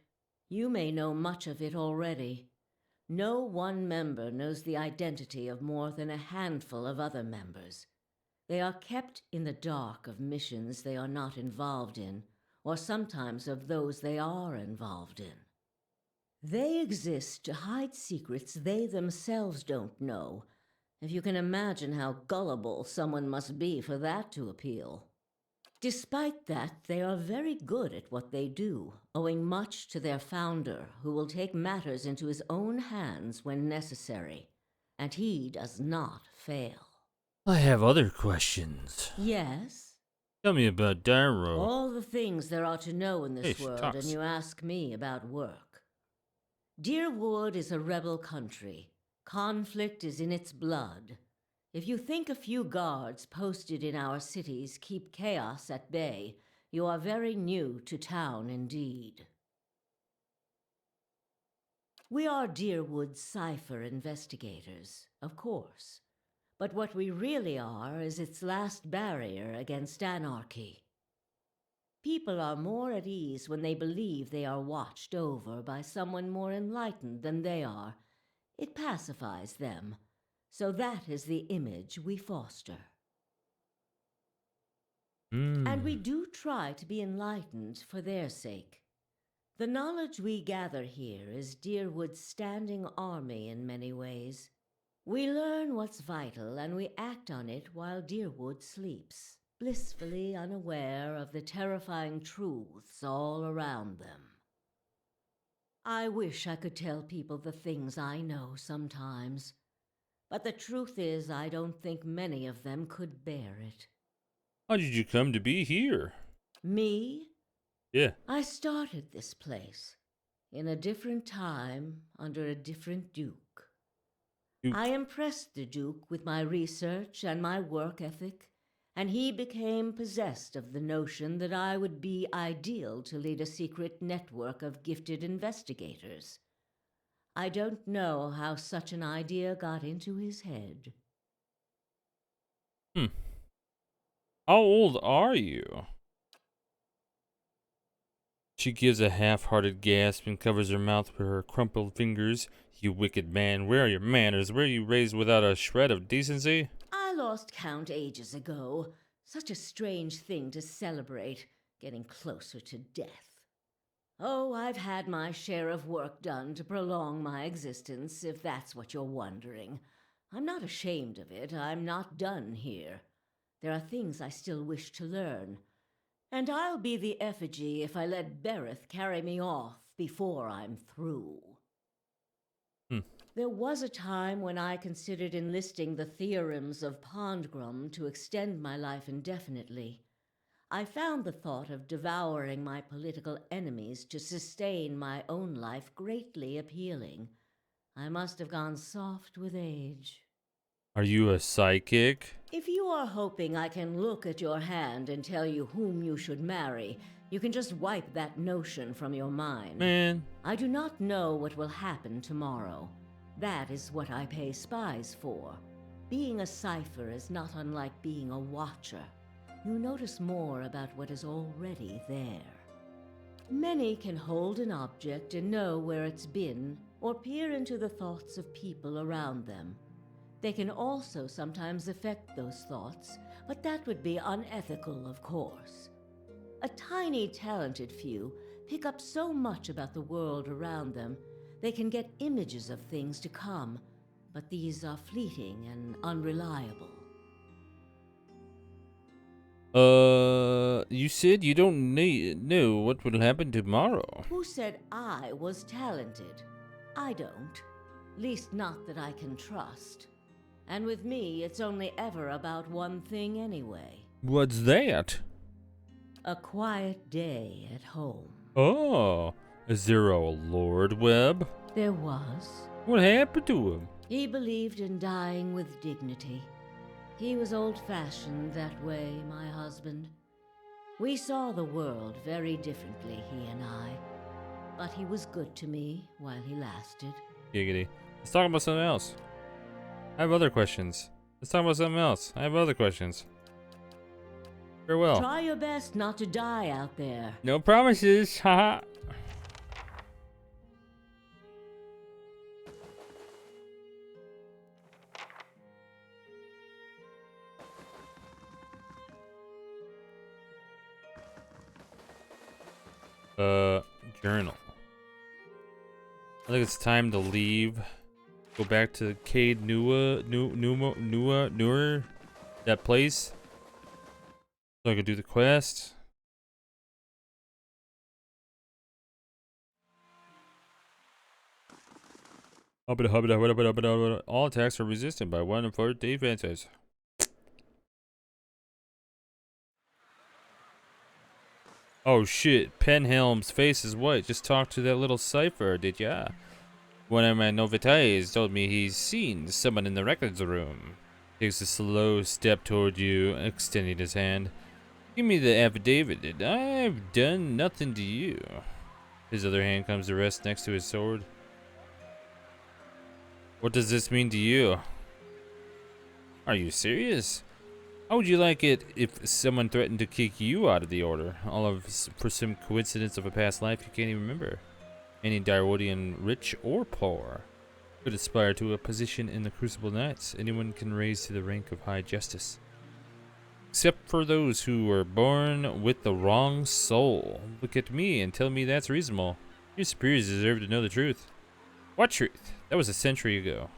You may know much of it already. No one member knows the identity of more than a handful of other members. They are kept in the dark of missions they are not involved in, or sometimes of those they are involved in. They exist to hide secrets they themselves don't know, if you can imagine how gullible someone must be for that to appeal. Despite that, they are very good at what they do, owing much to their founder, who will take matters into his own hands when necessary, and he does not fail. I have other questions. Yes? Tell me about Darrow. All the things there are to know in this Hey, she world, talks. and you ask me about work. Deerwood is a rebel country. Conflict is in its blood. If you think a few guards posted in our cities keep chaos at bay, you are very new to town indeed. We are Deerwood's cipher investigators, of course. But what we really are is its last barrier against anarchy. People are more at ease when they believe they are watched over by someone more enlightened than they are. It pacifies them. So that is the image we foster. And we do try to be enlightened for their sake. The knowledge we gather here is Deerwood's standing army in many ways. We learn what's vital and we act on it while Deerwood sleeps, blissfully unaware of the terrifying truths all around them. I wish I could tell people the things I know sometimes. But the truth is, I don't think many of them could bear it. How did you come to be here? Me? Yeah. I started this place. in a different time, under a different duke. Duke. I impressed the duke with my research and my work ethic, and he became possessed of the notion that I would be ideal to lead a secret network of gifted investigators. I don't know how such an idea got into his head. How old are you? She gives a half-hearted gasp and covers her mouth with her crumpled fingers. You wicked man, where are your manners? Were you raised without a shred of decency? I lost count ages ago. Such a strange thing to celebrate, getting closer to death. Oh, I've had my share of work done to prolong my existence, if that's what you're wondering. I'm not ashamed of it. I'm not done here. There are things I still wish to learn. And I'll be the effigy if I let Bereth carry me off before I'm through. There was a time when I considered enlisting the theorems of Pondgrum to extend my life indefinitely. I found the thought of devouring my political enemies to sustain my own life greatly appealing. I must have gone soft with age. Are you a psychic? If you are hoping I can look at your hand and tell you whom you should marry, you can just wipe that notion from your mind. Man. I do not know what will happen tomorrow. That is what I pay spies for. Being a cipher is not unlike being a watcher. You notice more about what is already there. Many can hold an object and know where it's been, or peer into the thoughts of people around them. They can also sometimes affect those thoughts, but that would be unethical, of course. A tiny, talented few pick up so much about the world around them, they can get images of things to come, but these are fleeting and unreliable. You said you don't know what will happen tomorrow. Who said I was talented? I don't. Least not that I can trust. And with me, it's only ever about one thing anyway. What's that? A quiet day at home. Oh, is there a Lord Webb? There was. What happened to him? He believed in dying with dignity. He was old-fashioned that way, my husband. We saw the world very differently, he and I. But he was good to me while he lasted. Giggity. Let's talk about something else. I have other questions. Let's talk about something else. I have other questions. Farewell. Try your best not to die out there. No promises, haha. Journal. I think it's time to leave. Go back to Cade Newer, that place. So I could do the quest. All attacks are resisted by 1 and 4 defenses. Oh shit, Penhelm's face is white. Just talked to that little cipher, did ya? One of my novites told me he's seen someone in the records room. Takes a slow step toward you, extending his hand. Give me the affidavit. I've done nothing to you. His other hand comes to rest next to his sword. What does this mean to you? Are you serious? How would you like it if someone threatened to kick you out of the order? For some coincidence of a past life you can't even remember. Any Darwodian, rich or poor, could aspire to a position in the Crucible Knights. Anyone can raise to the rank of High Justice. Except for those who were born with the wrong soul. Look at me and tell me that's reasonable. Your superiors deserve to know the truth. What truth? That was a century ago.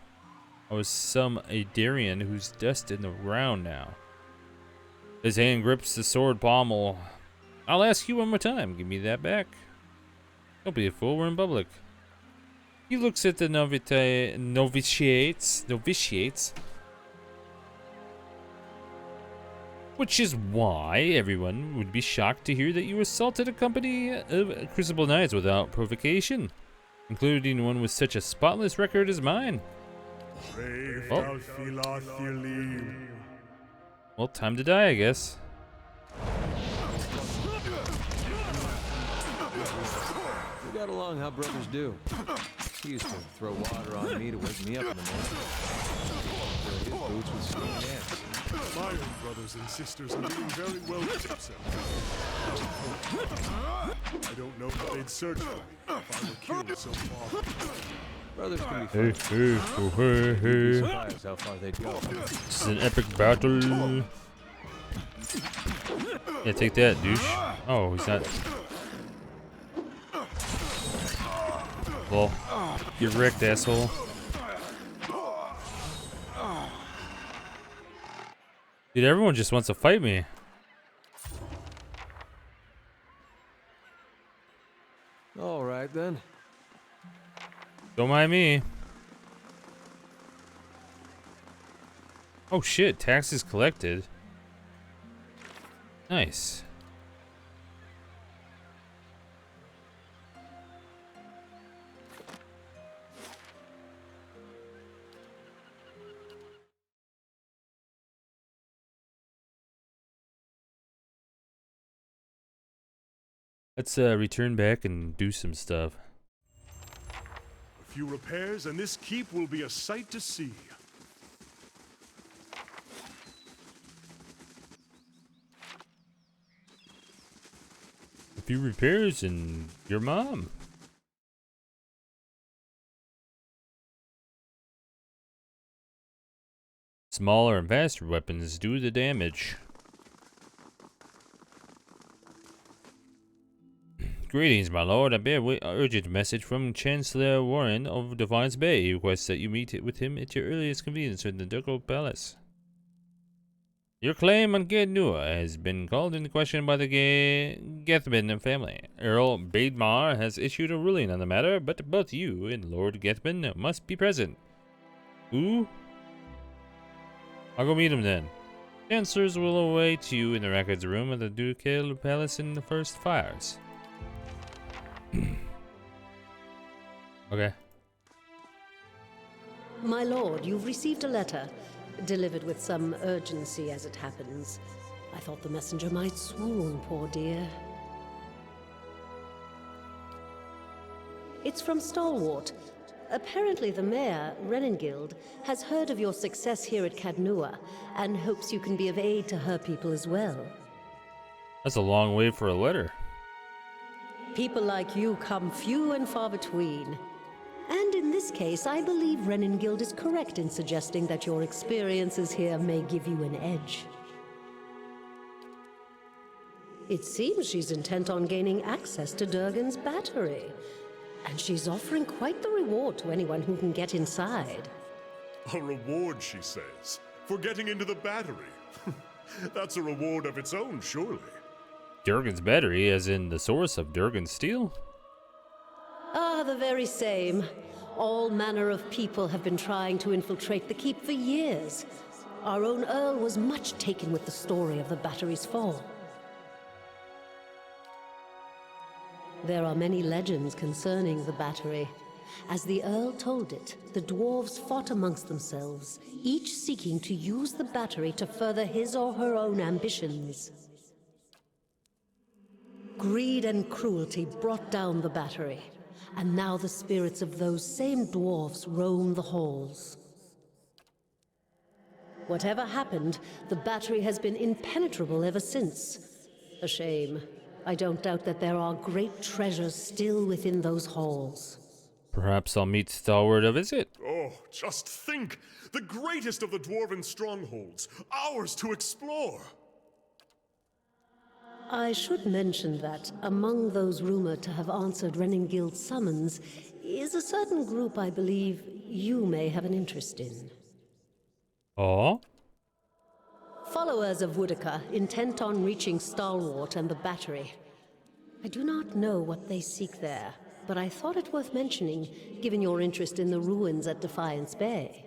I was some Adarian who's dust in the ground now. His hand grips the sword pommel. I'll ask you one more time. Give me that back. Don't be a fool. We're in public. He looks at the novitiates. Which is why everyone would be shocked to hear that you assaulted a company of Crucible Knights without provocation. including one with such a spotless record as mine. Oh. Well, time to die, I guess. We got along how brothers do. He used to throw water on me to wake me up in the morning. Fill his boots with steam gas. My own brothers and sisters are doing very well with themselves. I don't know if they'd search for me if I were killed so far. Brothers can be Hey, fun. hey, oh, hey, hey. Surprised how far they'd go. This is an epic battle. Yeah, take that, douche. Oh, he's not. Well, get wrecked, asshole. Dude, everyone just wants to fight me. All right then. Don't mind me. Oh shit, taxes collected. Nice. Let's return back and do some stuff. A few repairs and this keep will be a sight to see. A few repairs and your mom. Smaller and faster weapons do the damage. Greetings, my lord. I bear urgent message from Chancellor Warren of Defiance Bay. He requests that you meet with him at your earliest convenience in the Ducal Palace. Your claim on Gadnua has been called into question by the Gethman family. Earl Baidmar has issued a ruling on the matter, but both you and Lord Gethman must be present. Who? I'll go meet him then. Chancellors will await you in the records room of the Ducal Palace in the first fires. Okay. My lord, you've received a letter, delivered with some urgency as it happens. I thought the messenger might swoon, poor dear. It's from Stalwart. Apparently the mayor, Renengild, has heard of your success here at Cadnua and hopes you can be of aid to her people as well. That's a long way for a letter. People like you come few and far between. And in this case, I believe Renengild is correct in suggesting that your experiences here may give you an edge. It seems she's intent on gaining access to Durgan's battery. And she's offering quite the reward to anyone who can get inside. A reward, she says, for getting into the battery. That's a reward of its own, surely. Durgan's battery, as in the source of Durgan's steel? Ah, the very same. All manner of people have been trying to infiltrate the keep for years. Our own Earl was much taken with the story of the battery's fall. There are many legends concerning the battery. As the Earl told it, the dwarves fought amongst themselves, each seeking to use the battery to further his or her own ambitions. Greed and cruelty brought down the battery, and now the spirits of those same dwarves roam the halls. Whatever happened, the battery has been impenetrable ever since. A shame. I don't doubt that there are great treasures still within those halls. Perhaps I'll meet Stalwart a visit. Oh, just think! The greatest of the dwarven strongholds, ours to explore! I should mention that among those rumored to have answered Renengild's summons is a certain group I believe you may have an interest in. Oh? Followers of Woodica, intent on reaching Stalwart and the battery. I do not know what they seek there, but I thought it worth mentioning, given your interest in the ruins at Defiance Bay.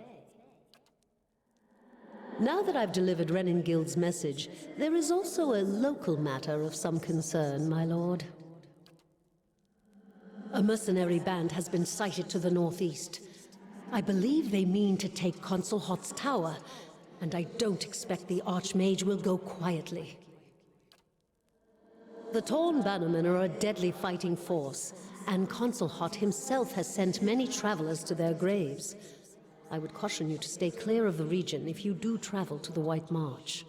Now that I've delivered Renengild's message, there is also a local matter of some concern, my lord. A mercenary band has been sighted to the northeast. I believe they mean to take Consul Hot's tower, and I don't expect the Archmage will go quietly. The Torn Bannermen are a deadly fighting force, and Consul Hot himself has sent many travelers to their graves. I would caution you to stay clear of the region if you do travel to the White March.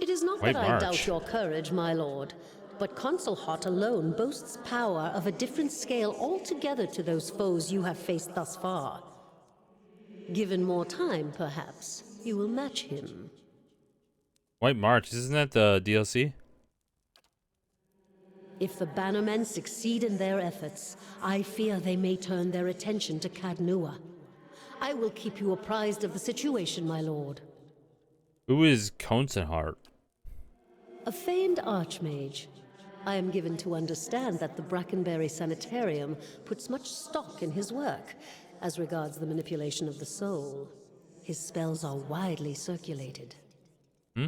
It is not White that I March. doubt your courage, my lord, but Consul Hot alone boasts power of a different scale altogether to those foes you have faced thus far. Given more time, perhaps, you will match him. White March, isn't that the DLC? If the Bannermen succeed in their efforts, I fear they may turn their attention to Cadnua. I will keep you apprised of the situation, my lord. Who is Consenheart? A famed archmage. I am given to understand that the Brackenberry Sanitarium puts much stock in his work as regards the manipulation of the soul. His spells are widely circulated. Hmm?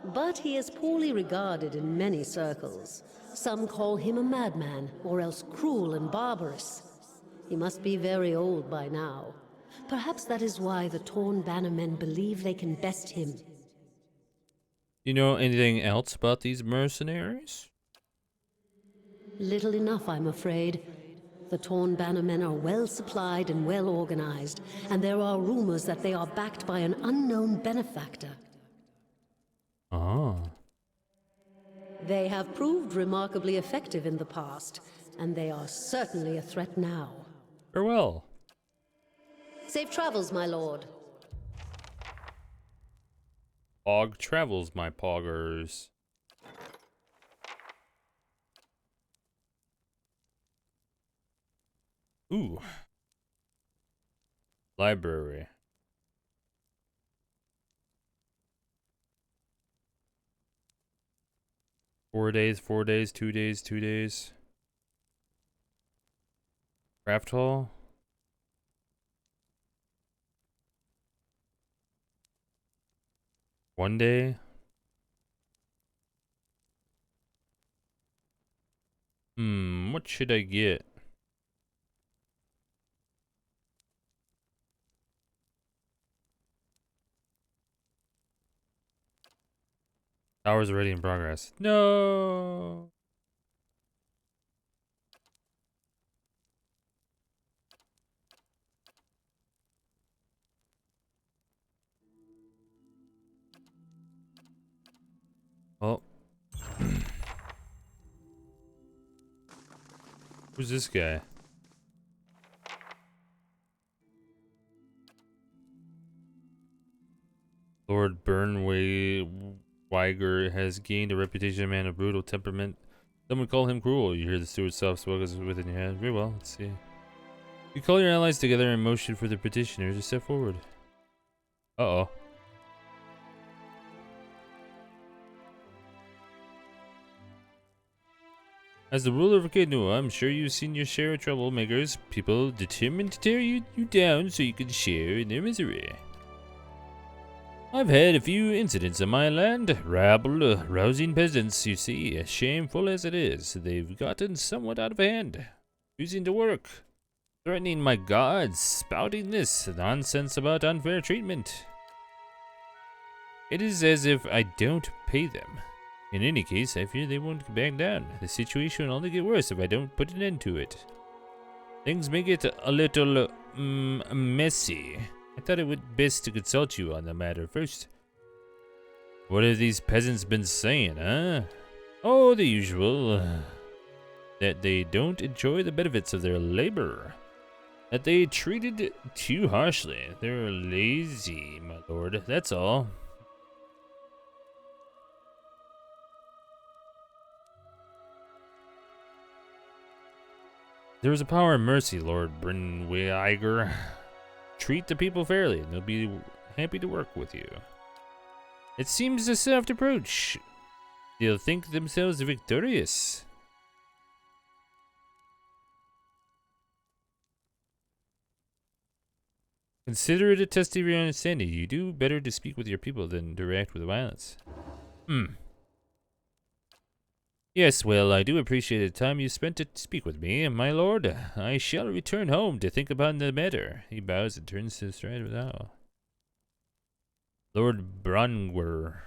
But he is poorly regarded in many circles. Some call him a madman, or else cruel and barbarous. He must be very old by now. Perhaps that is why the Torn Bannermen believe they can best him. You know anything else about these mercenaries? Little enough, I'm afraid. The Torn Bannermen are well supplied and well organized, and there are rumors that they are backed by an unknown benefactor. Ah. They have proved remarkably effective in the past, and they are certainly a threat now. Farewell. Safe travels, my lord. Pog travels, my poggers. Ooh. Library. Four days, 2 days, 2 days. Craft hall. One day. What should I get? Hours already in progress. No. Well. Who's this guy? Lord Weiger has gained a reputation as a man of brutal temperament. Some would call him cruel. You hear the steward's soft swells within your head. Very well, let's see. You call your allies together and motion for the petitioner to step forward. Uh-oh. As the ruler of Cadnua, I'm sure you've seen your share of troublemakers, people determined to tear you down so you can share in their misery. I've had a few incidents in my land. Rabble, rousing peasants, you see. Shameful as it is, they've gotten somewhat out of hand. Refusing to work. Threatening my gods. Spouting this nonsense about unfair treatment. It is as if I don't pay them. In any case, I fear they won't back down. The situation will only get worse if I don't put an end to it. Things may get a little, messy. I thought it would best to consult you on the matter first. What have these peasants been saying, huh? Oh, the usual. That they don't enjoy the benefits of their labor. That they treated too harshly. They're lazy, my lord. That's all. There is a power in mercy, Lord Brynweiger. Treat the people fairly, and they'll be happy to work with you. It seems a soft approach. They'll think themselves victorious. Consider it a test of your understanding. You do better to speak with your people than to react with violence. Yes, well, I do appreciate the time you spent to speak with me, my lord. I shall return home to think upon the matter. He bows and turns to his right without. Lord Bronwer.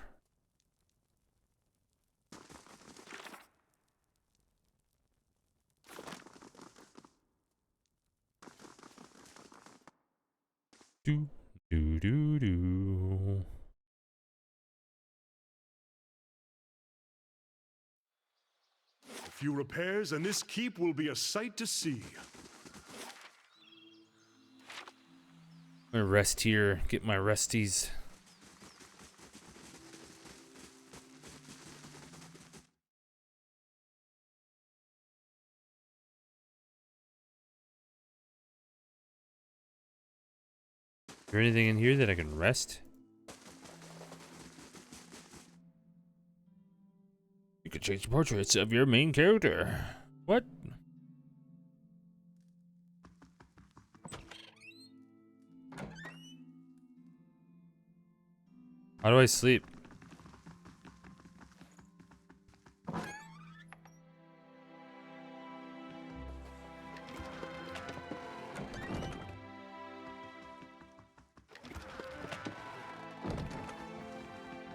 Do, do, do, do. A few repairs, and this keep will be a sight to see. I'm gonna rest here, get my resties. Is there anything in here that I can rest? You could change portraits of your main character. What? How do I sleep?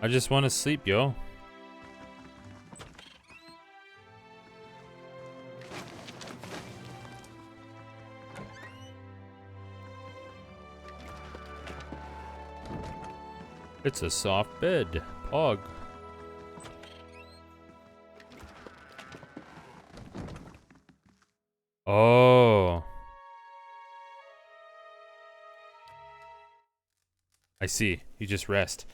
I just want to sleep, yo. It's a soft bed. Pog. Oh. I see. You just rest.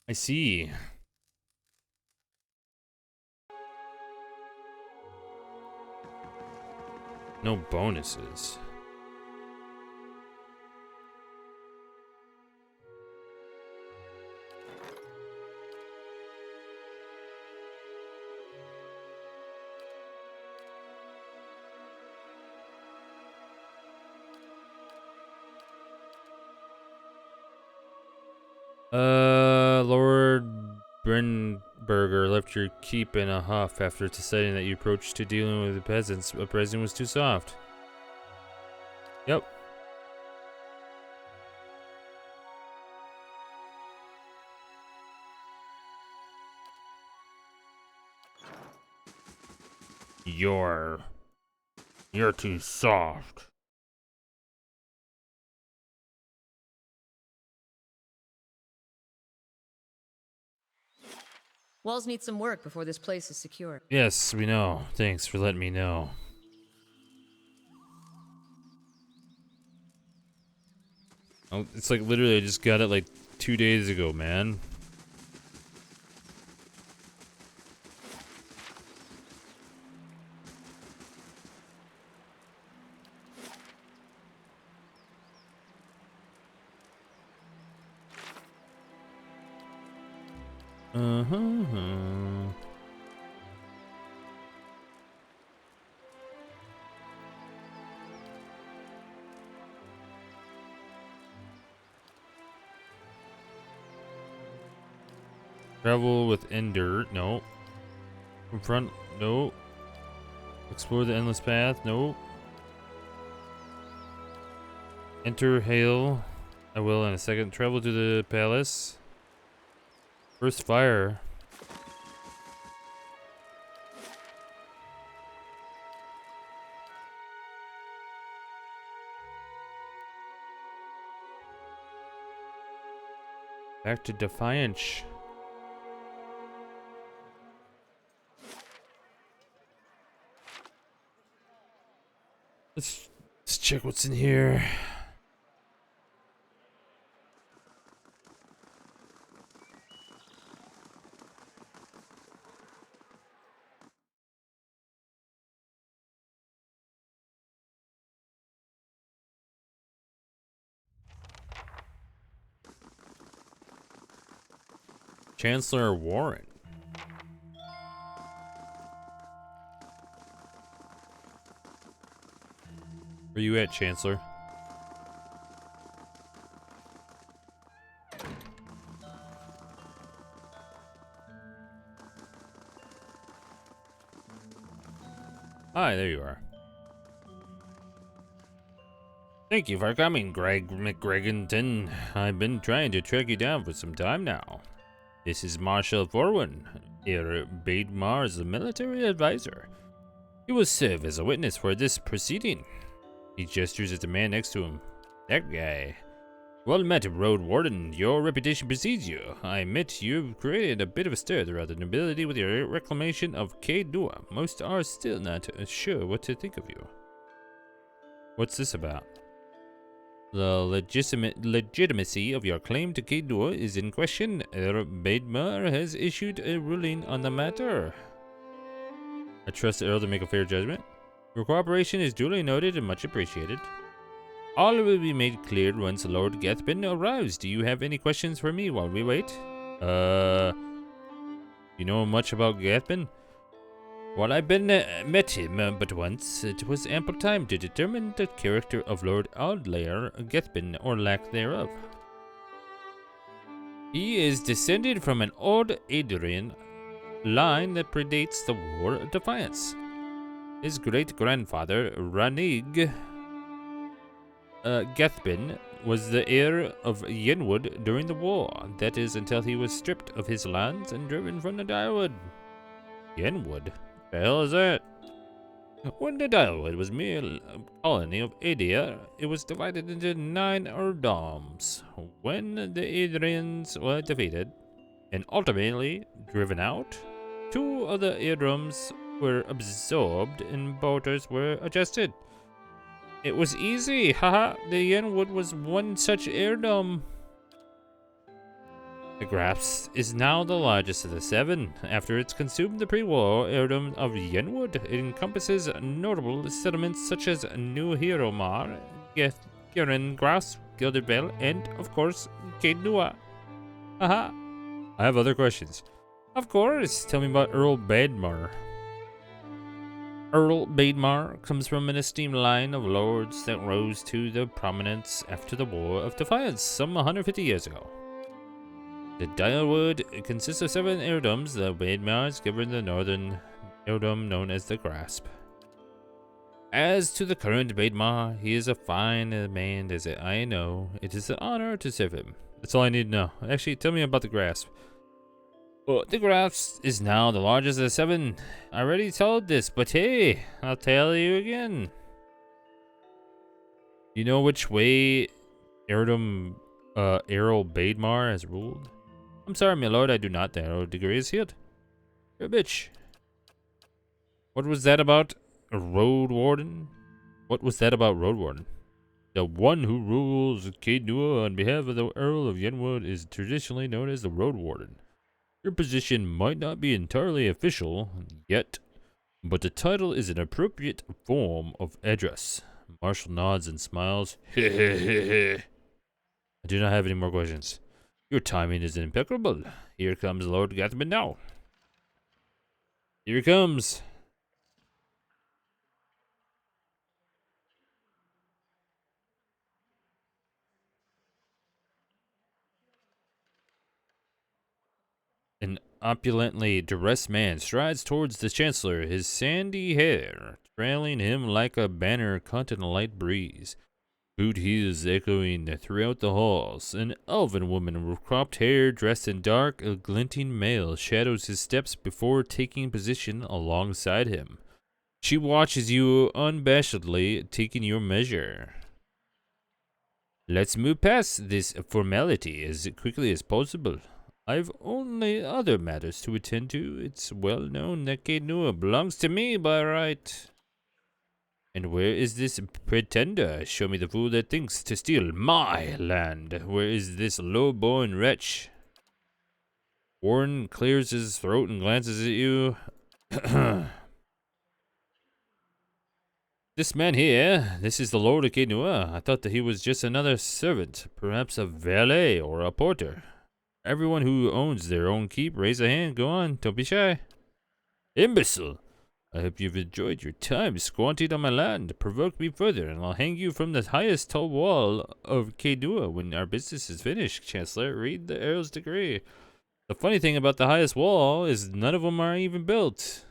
I see. No bonuses. Lord Brenberger left your keep in a huff after deciding that your approach to dealing with the peasants uprising was too soft. Yep. You're too soft. Walls need some work before this place is secure. Yes, we know. Thanks for letting me know. Oh, it's like literally I just got it like 2 days ago, man. Uh-huh. Travel with Ender, no. Confront, no. Explore the endless path, no. Enter Hail, I will in a second. Travel to the palace. First fire. Back to Defiance. Let's check what's in here. Chancellor Warren. Where you at, Chancellor? Hi, there you are. Thank you for coming, Greg McGregington. I've been trying to track you down for some time now. This is Marshal Forwin, Air Bade Mars, the military advisor. He will serve as a witness for this proceeding. He gestures at the man next to him. That guy. Well met, Road Warden. Your reputation precedes you. I admit you've created a bit of a stir throughout the nobility with your reclamation of K-Dua. Most are still not sure what to think of you. What's this about? The legitimacy of your claim to K-Dua is in question. Baidmar has issued a ruling on the matter. I trust the Earl to make a fair judgment. Your cooperation is duly noted and much appreciated. All will be made clear once Lord Gathbin arrives. Do you have any questions for me while we wait? You know much about Gathbin? While I've been met him but once, it was ample time to determine the character of Lord Aldlair Gathbin, or lack thereof. He is descended from an old Adrian line that predates the War of Defiance. His great-grandfather, Ranig Gathbin, was the heir of Yenwood during the war. That is, until he was stripped of his lands and driven from the Direwood. Yenwood? The hell is that? When the Direwood was mere colony of Adia, it was divided into 9 earldoms. When the Adrians were defeated and ultimately driven out, 2 other earldoms were absorbed and borders were adjusted. It was easy, haha. The Yenwood was one such earldom. The Grasp is now the largest of the 7. After it's consumed the pre-war earldom of Yenwood, it encompasses notable settlements such as New Hiromar, Garen Grasp, Gilded Vale, and, of course, Kedua. Haha. I have other questions. Of course, tell me about Earl Badmar. Earl Badmar comes from an esteemed line of lords that rose to the prominence after the War of Defiance some 150 years ago. The Direwood consists of 7 earldoms. The Badmars govern the northern earldom known as the Grasp. As to the current Badmar, he is a fine man as I know. It is an honor to serve him. That's all I need to know. Actually, tell me about the Grasp. Well, the Grasp is now the largest of the 7. I already told this, but hey, I'll tell you again. You know which way Earl Badmar has ruled? I'm sorry, my lord, I do not. The arrow degree is healed. You're a bitch. What was that about a Road Warden? What was that about Road Warden? The one who rules Kedua on behalf of the Earl of Yenwood is traditionally known as the Road Warden. Your position might not be entirely official yet, but the title is an appropriate form of address. Marshal nods and smiles. I do not have any more questions. Your timing is impeccable. Here comes Lord Gathman now. Here he comes. An opulently dressed man strides towards the Chancellor, his sandy hair trailing him like a banner caught in a light breeze. Boot heels echoing throughout the halls. An elven woman with cropped hair dressed in dark, a glinting mail shadows his steps before taking position alongside him. She watches you unabashedly, taking your measure. Let's move past this formality as quickly as possible. I've only other matters to attend to. It's well known that Kenua belongs to me by right. And where is this pretender? Show me the fool that thinks to steal my land. Where is this low-born wretch? Warren clears his throat and glances at you. This man here, this is the Lord of Kenua. I thought that he was just another servant, perhaps a valet or a porter. Everyone who owns their own keep, raise a hand. Go on, don't be shy. Imbecile! I hope you've enjoyed your time squanted on my land. Provoke me further, and I'll hang you from the highest tall wall of Kedua when our business is finished, Chancellor. Read the Earl's decree. The funny thing about the highest wall is none of them are even built.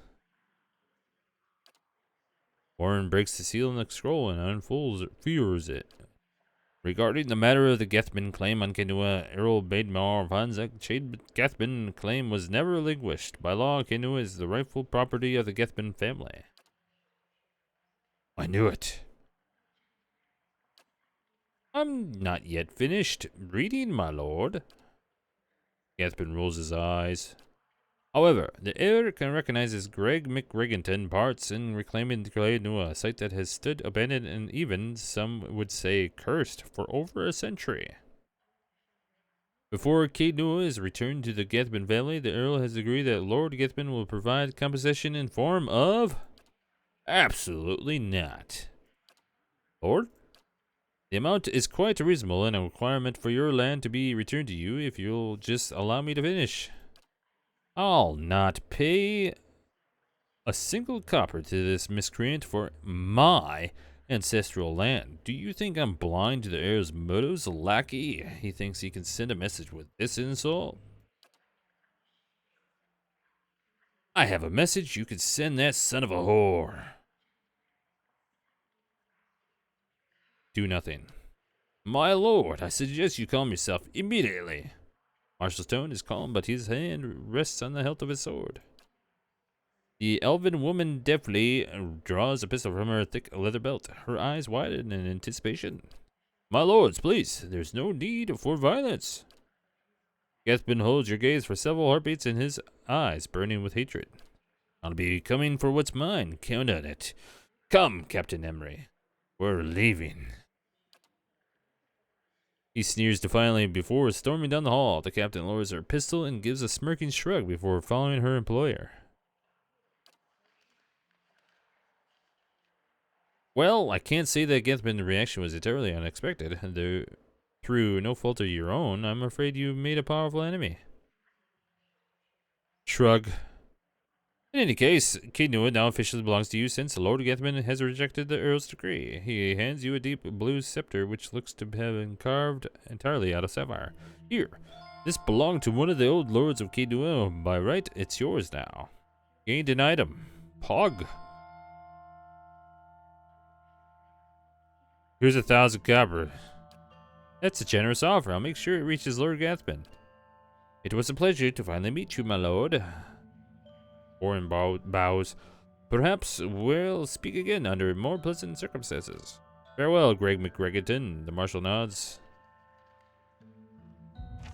Warren breaks the seal on the scroll and unfolds it. Regarding the matter of the Gethman claim on Kenua, Earl Baidmar of Hanzak, Gethman claim was never relinquished. By law, Kenua is the rightful property of the Gethman family. I knew it. I'm not yet finished reading, my lord. Gethman rolls his eyes. However, the heir can recognize as Greg McRigginton parts in reclaiming Kenua, a site that has stood abandoned and even, some would say, cursed for over a century. Before Kenua is returned to the Gethman family, the Earl has agreed that Lord Gethman will provide compensation in form of... Absolutely not. Lord? The amount is quite reasonable and a requirement for your land to be returned to you if you'll just allow me to finish. I'll not pay a single copper to this miscreant for my ancestral land. Do you think I'm blind to the heir's motives, lackey? He thinks he can send a message with this insult? I have a message you could send that son of a whore. Do nothing. My lord, I suggest you calm yourself immediately. Marshal's tone is calm, but his hand rests on the hilt of his sword. The elven woman deftly draws a pistol from her thick leather belt, her eyes widen in anticipation. My lords, please, there's no need for violence. Gethman holds your gaze for several heartbeats in his eyes, burning with hatred. I'll be coming for what's mine, count on it. Come, Captain Emery, we're leaving. He sneers defiantly before storming down the hall. The captain lowers her pistol and gives a smirking shrug before following her employer. Well, I can't say that Gethman's reaction was entirely unexpected. Though, through no fault of your own, I'm afraid you made a powerful enemy. Shrug. In any case, Kenua now officially belongs to you since Lord Gethman has rejected the Earl's decree. He hands you a deep blue scepter which looks to have been carved entirely out of sapphire. Here, this belonged to one of the old lords of Kenua. By right, it's yours now. Gained an item. Pog. Here's 1,000 copper. That's a generous offer. I'll make sure it reaches Lord Gethman. It was a pleasure to finally meet you, my lord. Warren bows. Perhaps we'll speak again under more pleasant circumstances. Farewell, Greg McGregginton. The marshal nods.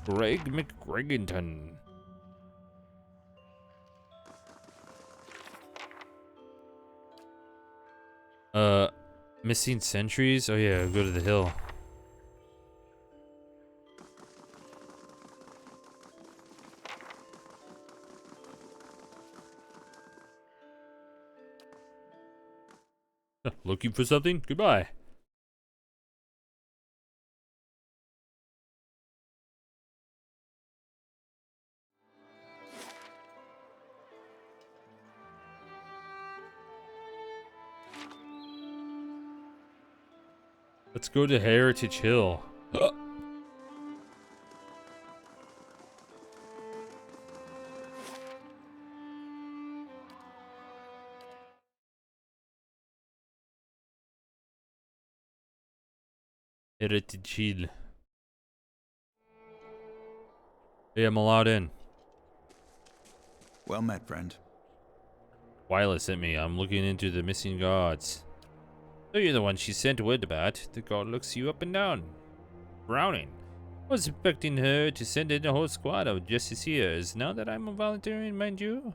Greg McGregginton. Missing sentries? Oh yeah, go to the hill. Looking for something? Goodbye. Let's go to Heritage Hill. Heritage Hill. Hey, I'm allowed in. Well met, friend. Wyla sent me. I'm looking into the missing gods. So you're the one she sent word about. The god looks you up and down. Browning. I was expecting her to send in a whole squad of justiciars. Now that I'm volunteering, mind you.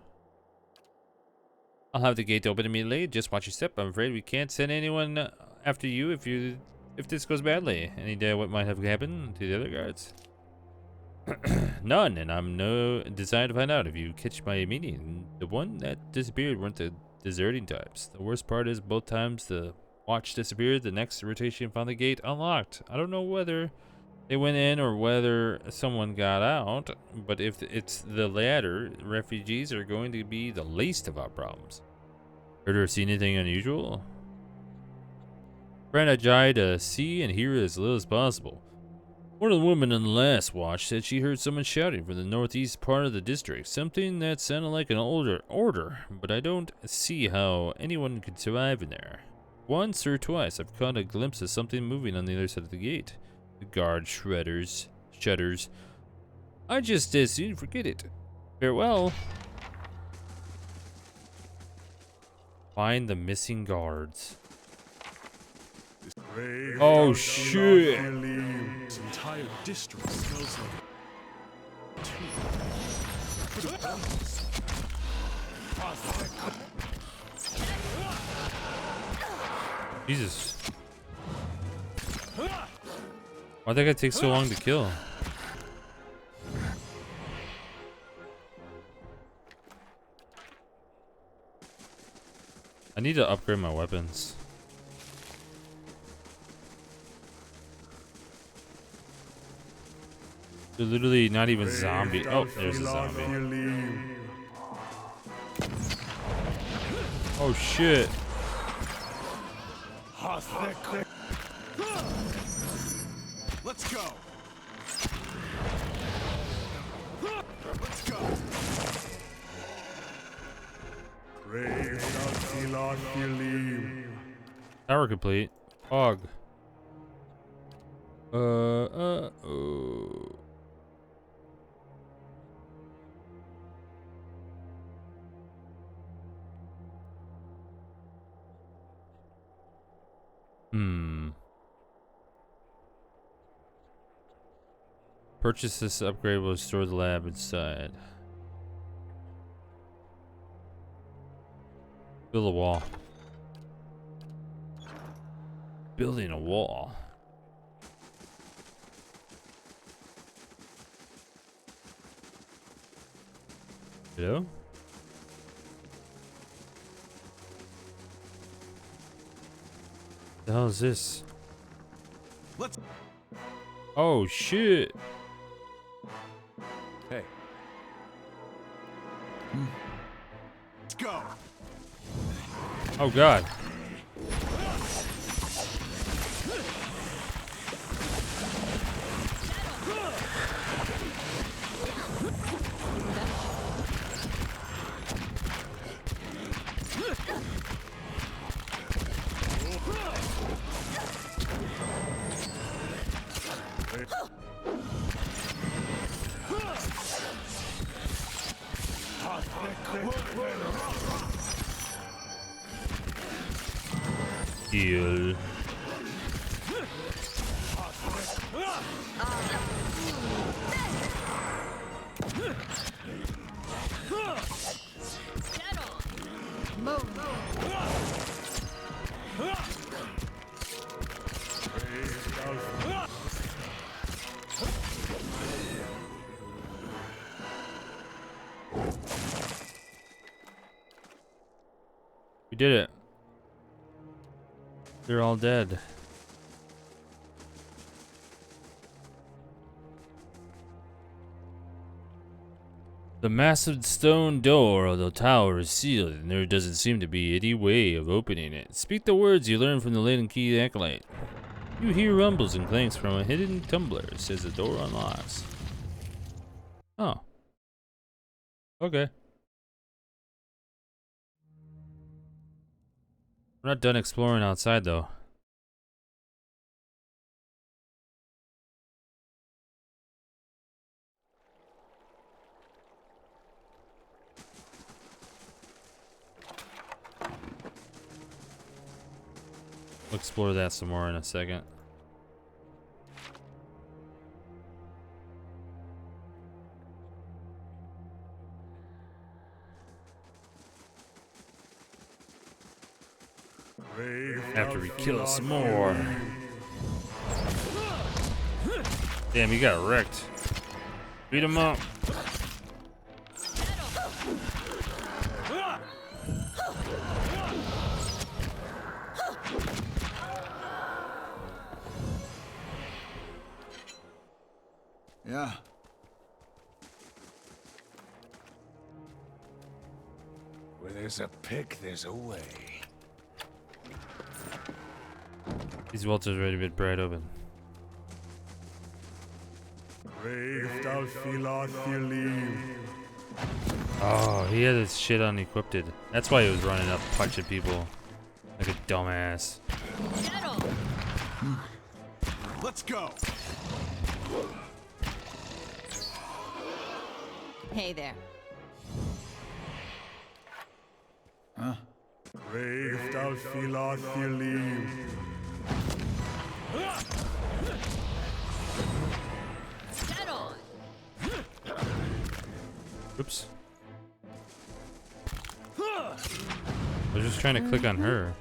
I'll have the gate open immediately. Just watch your step. I'm afraid we can't send anyone after you if this goes badly. Any idea what might have happened to the other guards? None, and I'm no desire to find out. If you catch my meaning, the one that disappeared weren't the deserting types. The worst part is both times the watch disappeared, the next rotation found the gate unlocked. I don't know whether they went in or whether someone got out, but if it's the latter, refugees are going to be the least of our problems. Heard or seen anything unusual? Friend, I try to see and hear as little as possible. One of the women on the last watch said she heard someone shouting from the northeast part of the district, something that sounded like an older order, but I don't see how anyone could survive in there. Once or twice I've caught a glimpse of something moving on the other side of the gate. The guard shudders. I just as soon forget it. Farewell. Find the missing guards. Oh shit! This entire district smells like Jesus. Why'd that guy take so long to kill? I need to upgrade my weapons. They're literally not even zombie. Oh, there's a zombie. Oh shit. Let's go. Let's go. Tower complete. Fog. Oh. Purchase this upgrade will restore the lab inside. Build a wall. Building a wall. Hello? The hell is this? Let's. Oh shit! Hey. Let's go. Oh god. Heal. We did it. They're all dead. The massive stone door of the tower is sealed, and there doesn't seem to be any way of opening it. Speak the words you learned from the Laden Key Acolyte. You hear rumbles and clanks from a hidden tumbler as the door unlocks. Oh. Okay. We're not done exploring outside, though. We'll explore that some more in a second. After we kill some more. Damn, he got wrecked. Beat him up. Yeah. Where there's a pick, there's a way. These welters ready to be pried open. Oh, he had his shit unequipped. That's why he was running up punching people like a dumbass. Let's go. Hey there. Huh? Oops. I was just trying to click on her.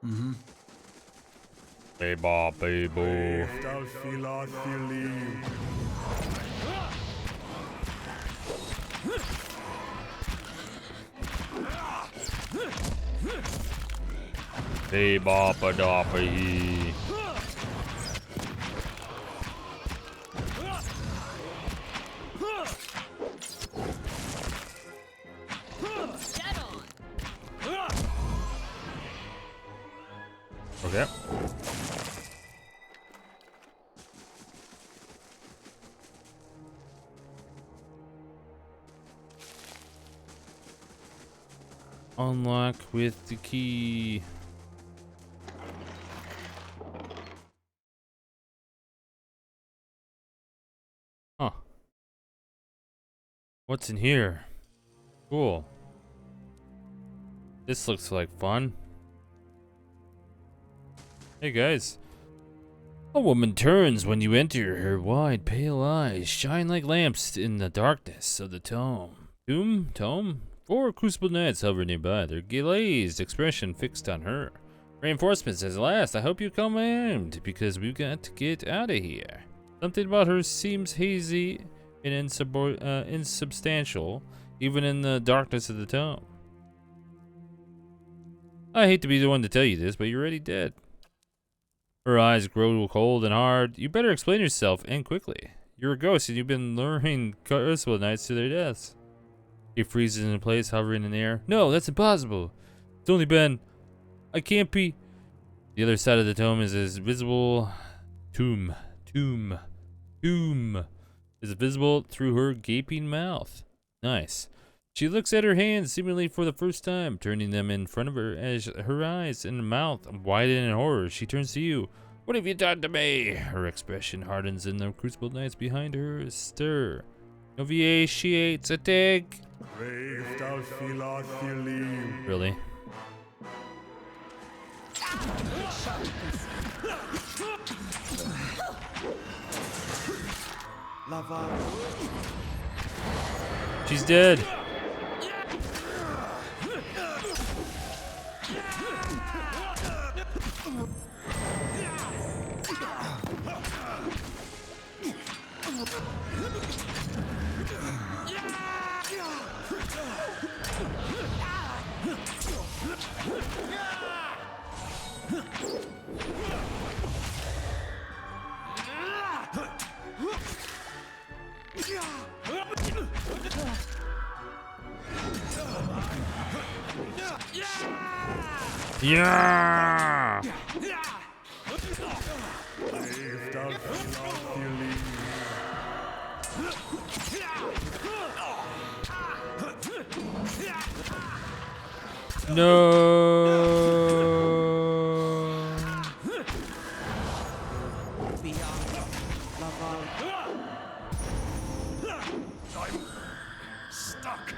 Mm-hmm. Hey, Bob, hey, boo. Hey, Bob, a doppy. Okay. Unlock with the key. Huh. What's in here? Cool. This looks like fun. Hey guys. A woman turns when you enter. Her wide, pale eyes shine like lamps in the darkness of the tome. Tome? 4 crucible knights hover nearby, their glazed expression fixed on her. Reinforcements says, last, I hope you come armed, because we've got to get out of here. Something about her seems hazy and insubstantial, even in the darkness of the tome. I hate to be the one to tell you this, but you're already dead. Her eyes grow cold and hard. You better explain yourself, and quickly. You're a ghost, and you've been luring crucible knights to their deaths. He freezes in place, hovering in the air. No, that's impossible. It's only been... I can't be... The other side of the tome is as visible... Tomb is visible through her gaping mouth. Nice. She looks at her hands seemingly for the first time, turning them in front of her as her eyes and mouth widen in horror. She turns to you. What have you done to me? Her expression hardens and the crucible knights behind her stir. Novitiates attack. Really? She's dead. Yeah! No! I'm stuck.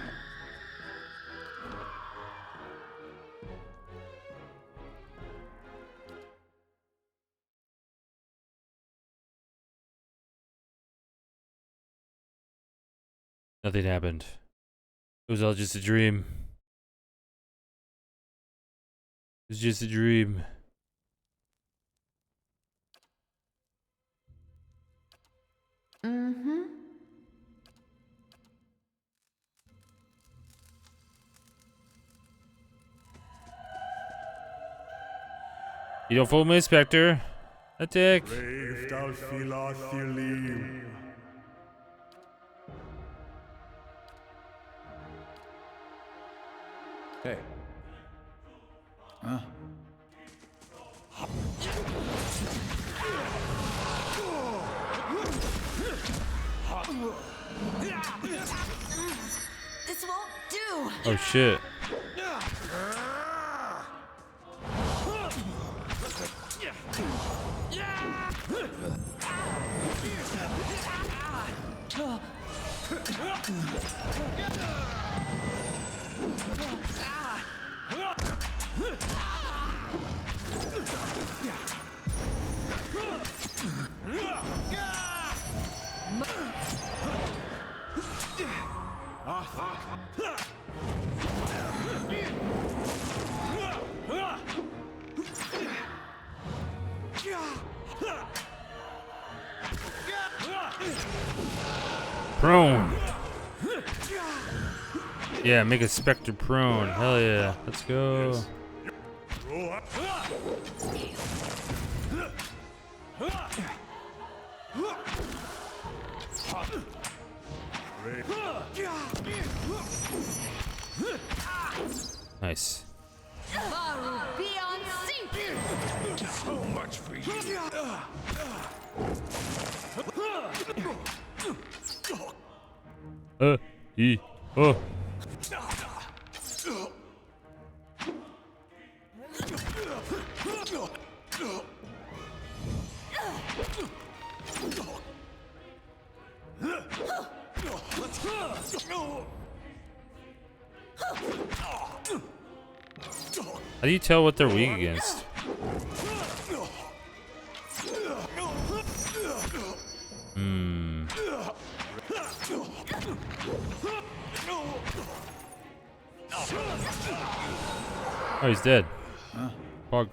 Nothing happened. It was all just a dream. It was just a dream. Mm-hmm. You don't fool me, Spectre. Attack. Hey. Huh? This won't do. Oh shit. Prone. Yeah, make a Spectre prone. Hell yeah. Let's go. Nice. Varu, be on sync. So much for you. E. Oh. How do you tell what they're weak against? Hmm. Oh, he's dead. Huh? Pog.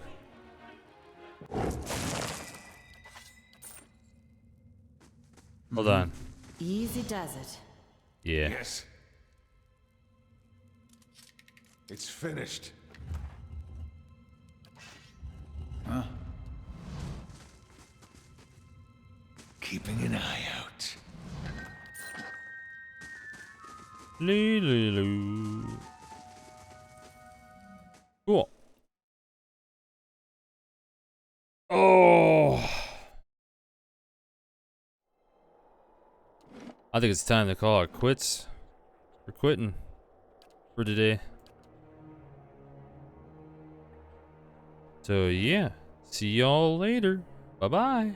Hold on. Easy does it. Yeah. Yes. It's finished. Huh? Keeping an eye out. Loo. Cool. Oh. I think it's time to call it quits. We're quitting for today. So yeah, see y'all later. Bye-bye.